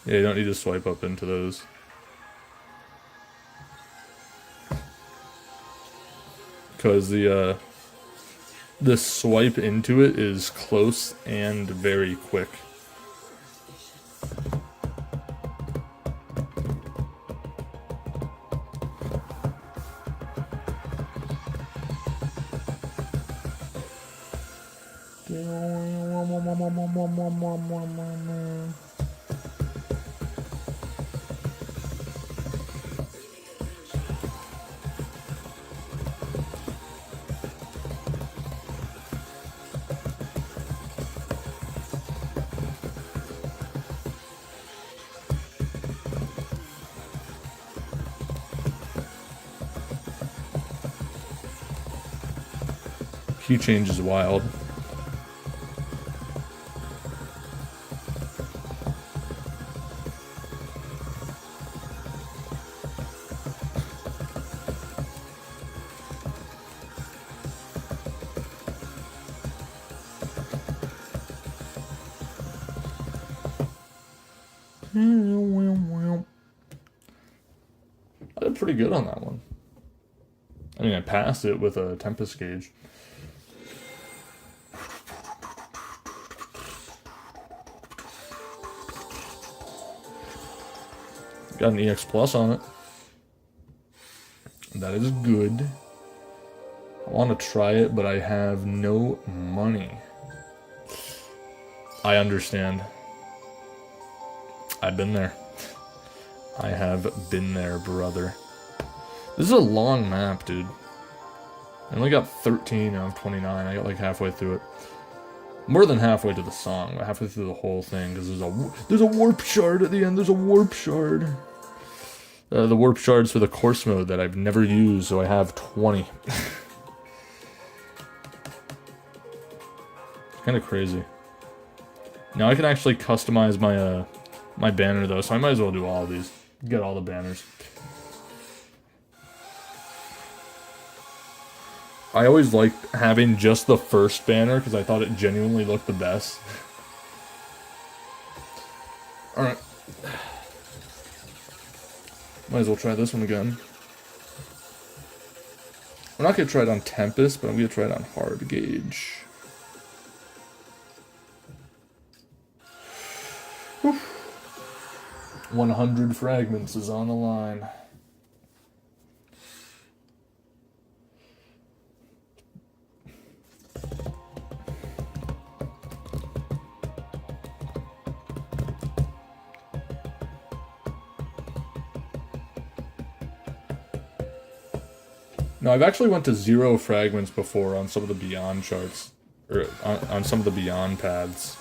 Yeah, you don't need to swipe up into those. Because the swipe into it is close and very quick. Key change is wild. I did pretty good on that one. I mean, I passed it with a Tempest gauge. Got an EX Plus on it. That is good. I want to try it, but I have no money. I understand. I've been there. I have been there, brother. This is a long map, dude. I only got 13 out of 29. I got like halfway through it. More than halfway to the song, halfway through the whole thing, because there's a warp shard at the end. There's a warp shard. The warp shards for the course mode that I've never used, so I have 20. Kind of crazy. Now I can actually customize my my banner though, so I might as well do all of these. Get all the banners. I always liked having just the first banner because I thought it genuinely looked the best. Alright. Might as well try this one again. I'm not going to try it on Tempest, but I'm going to try it on Hard Gauge. Whew. 100 fragments is on the line. No, I've actually went to 0 fragments before on some of the Beyond charts. Or on some of the Beyond paths.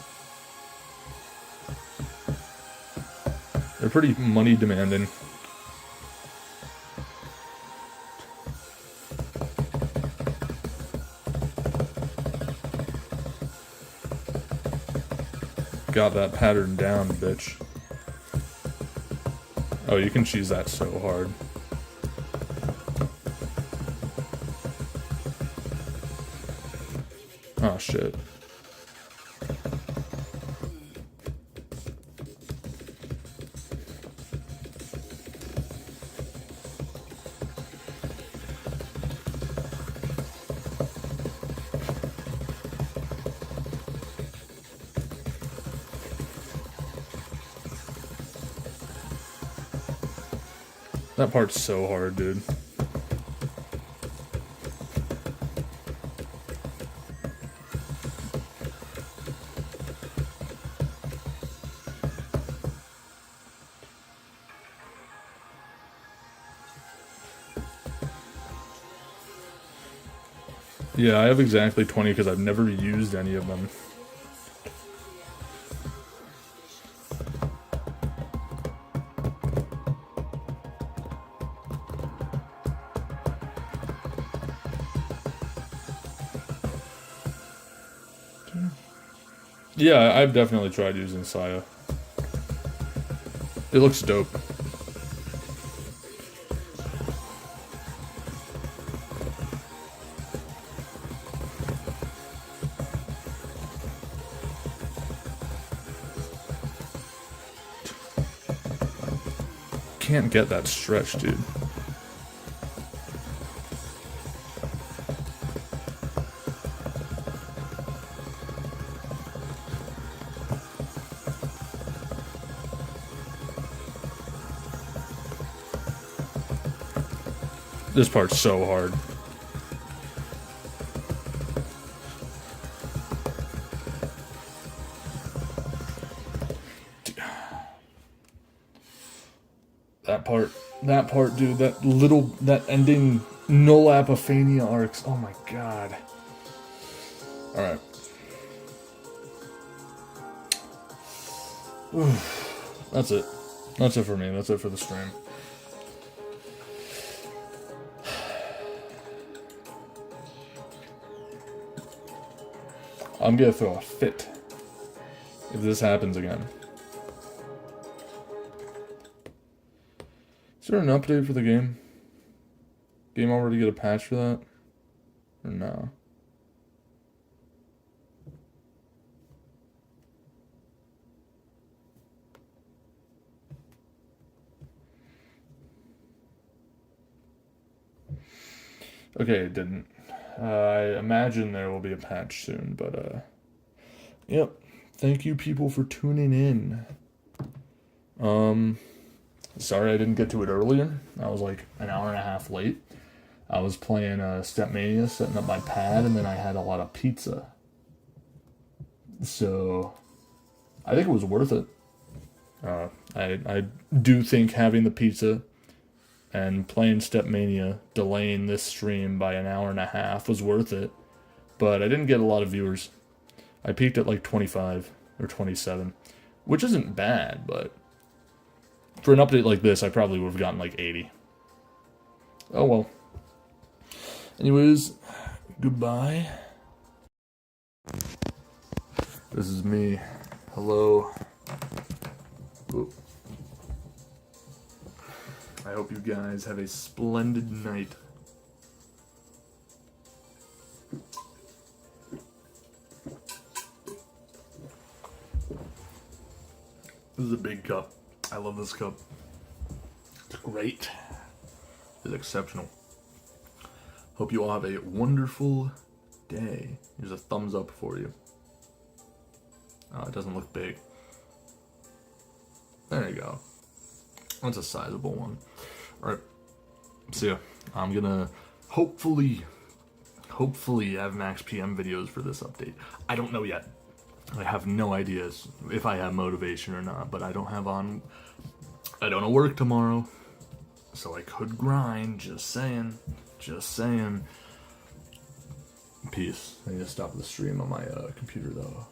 They're pretty money demanding. Got that pattern down, bitch. Oh, you can cheese that so hard. Oh, shit. That part's so hard, dude. Yeah, I have exactly 20 because I've never used any of them. Yeah, I've definitely tried using Saya. It looks dope. can't get that stretch, dude. This part's so hard. That part, dude, that ending null apophania arcs. Oh my god. Alright. That's it. That's it for me. That's it for the stream. I'm gonna throw a fit if this happens again. Is there an update for the game? Game already get a patch for that? Or no? Okay, it didn't. I imagine there will be a patch soon, but yep. Thank you people for tuning in. Sorry I didn't get to it earlier. I was like an hour and a half late. I was playing Stepmania, setting up my pad, and then I had a lot of pizza. So I think it was worth it. I do think having the pizza and playing Stepmania, delaying this stream by an hour and a half was worth it. But I didn't get a lot of viewers. I peaked at like 25 or 27, which isn't bad, but for an update like this, I probably would have gotten like 80. Oh well. Anyways, goodbye. This is me. Hello. Ooh. I hope you guys have a splendid night. This is a big cup. I love this cup. It's great. It's exceptional. Hope you all have a wonderful day. Here's a thumbs up for you. Oh, it doesn't look big. There you go. That's a sizable one. Alright. So yeah, I'm gonna hopefully have max PM videos for this update. I don't know yet. I have no ideas if I have motivation or not, but I don't know work tomorrow, so I could grind, just saying. Peace. I need to stop the stream on my computer though.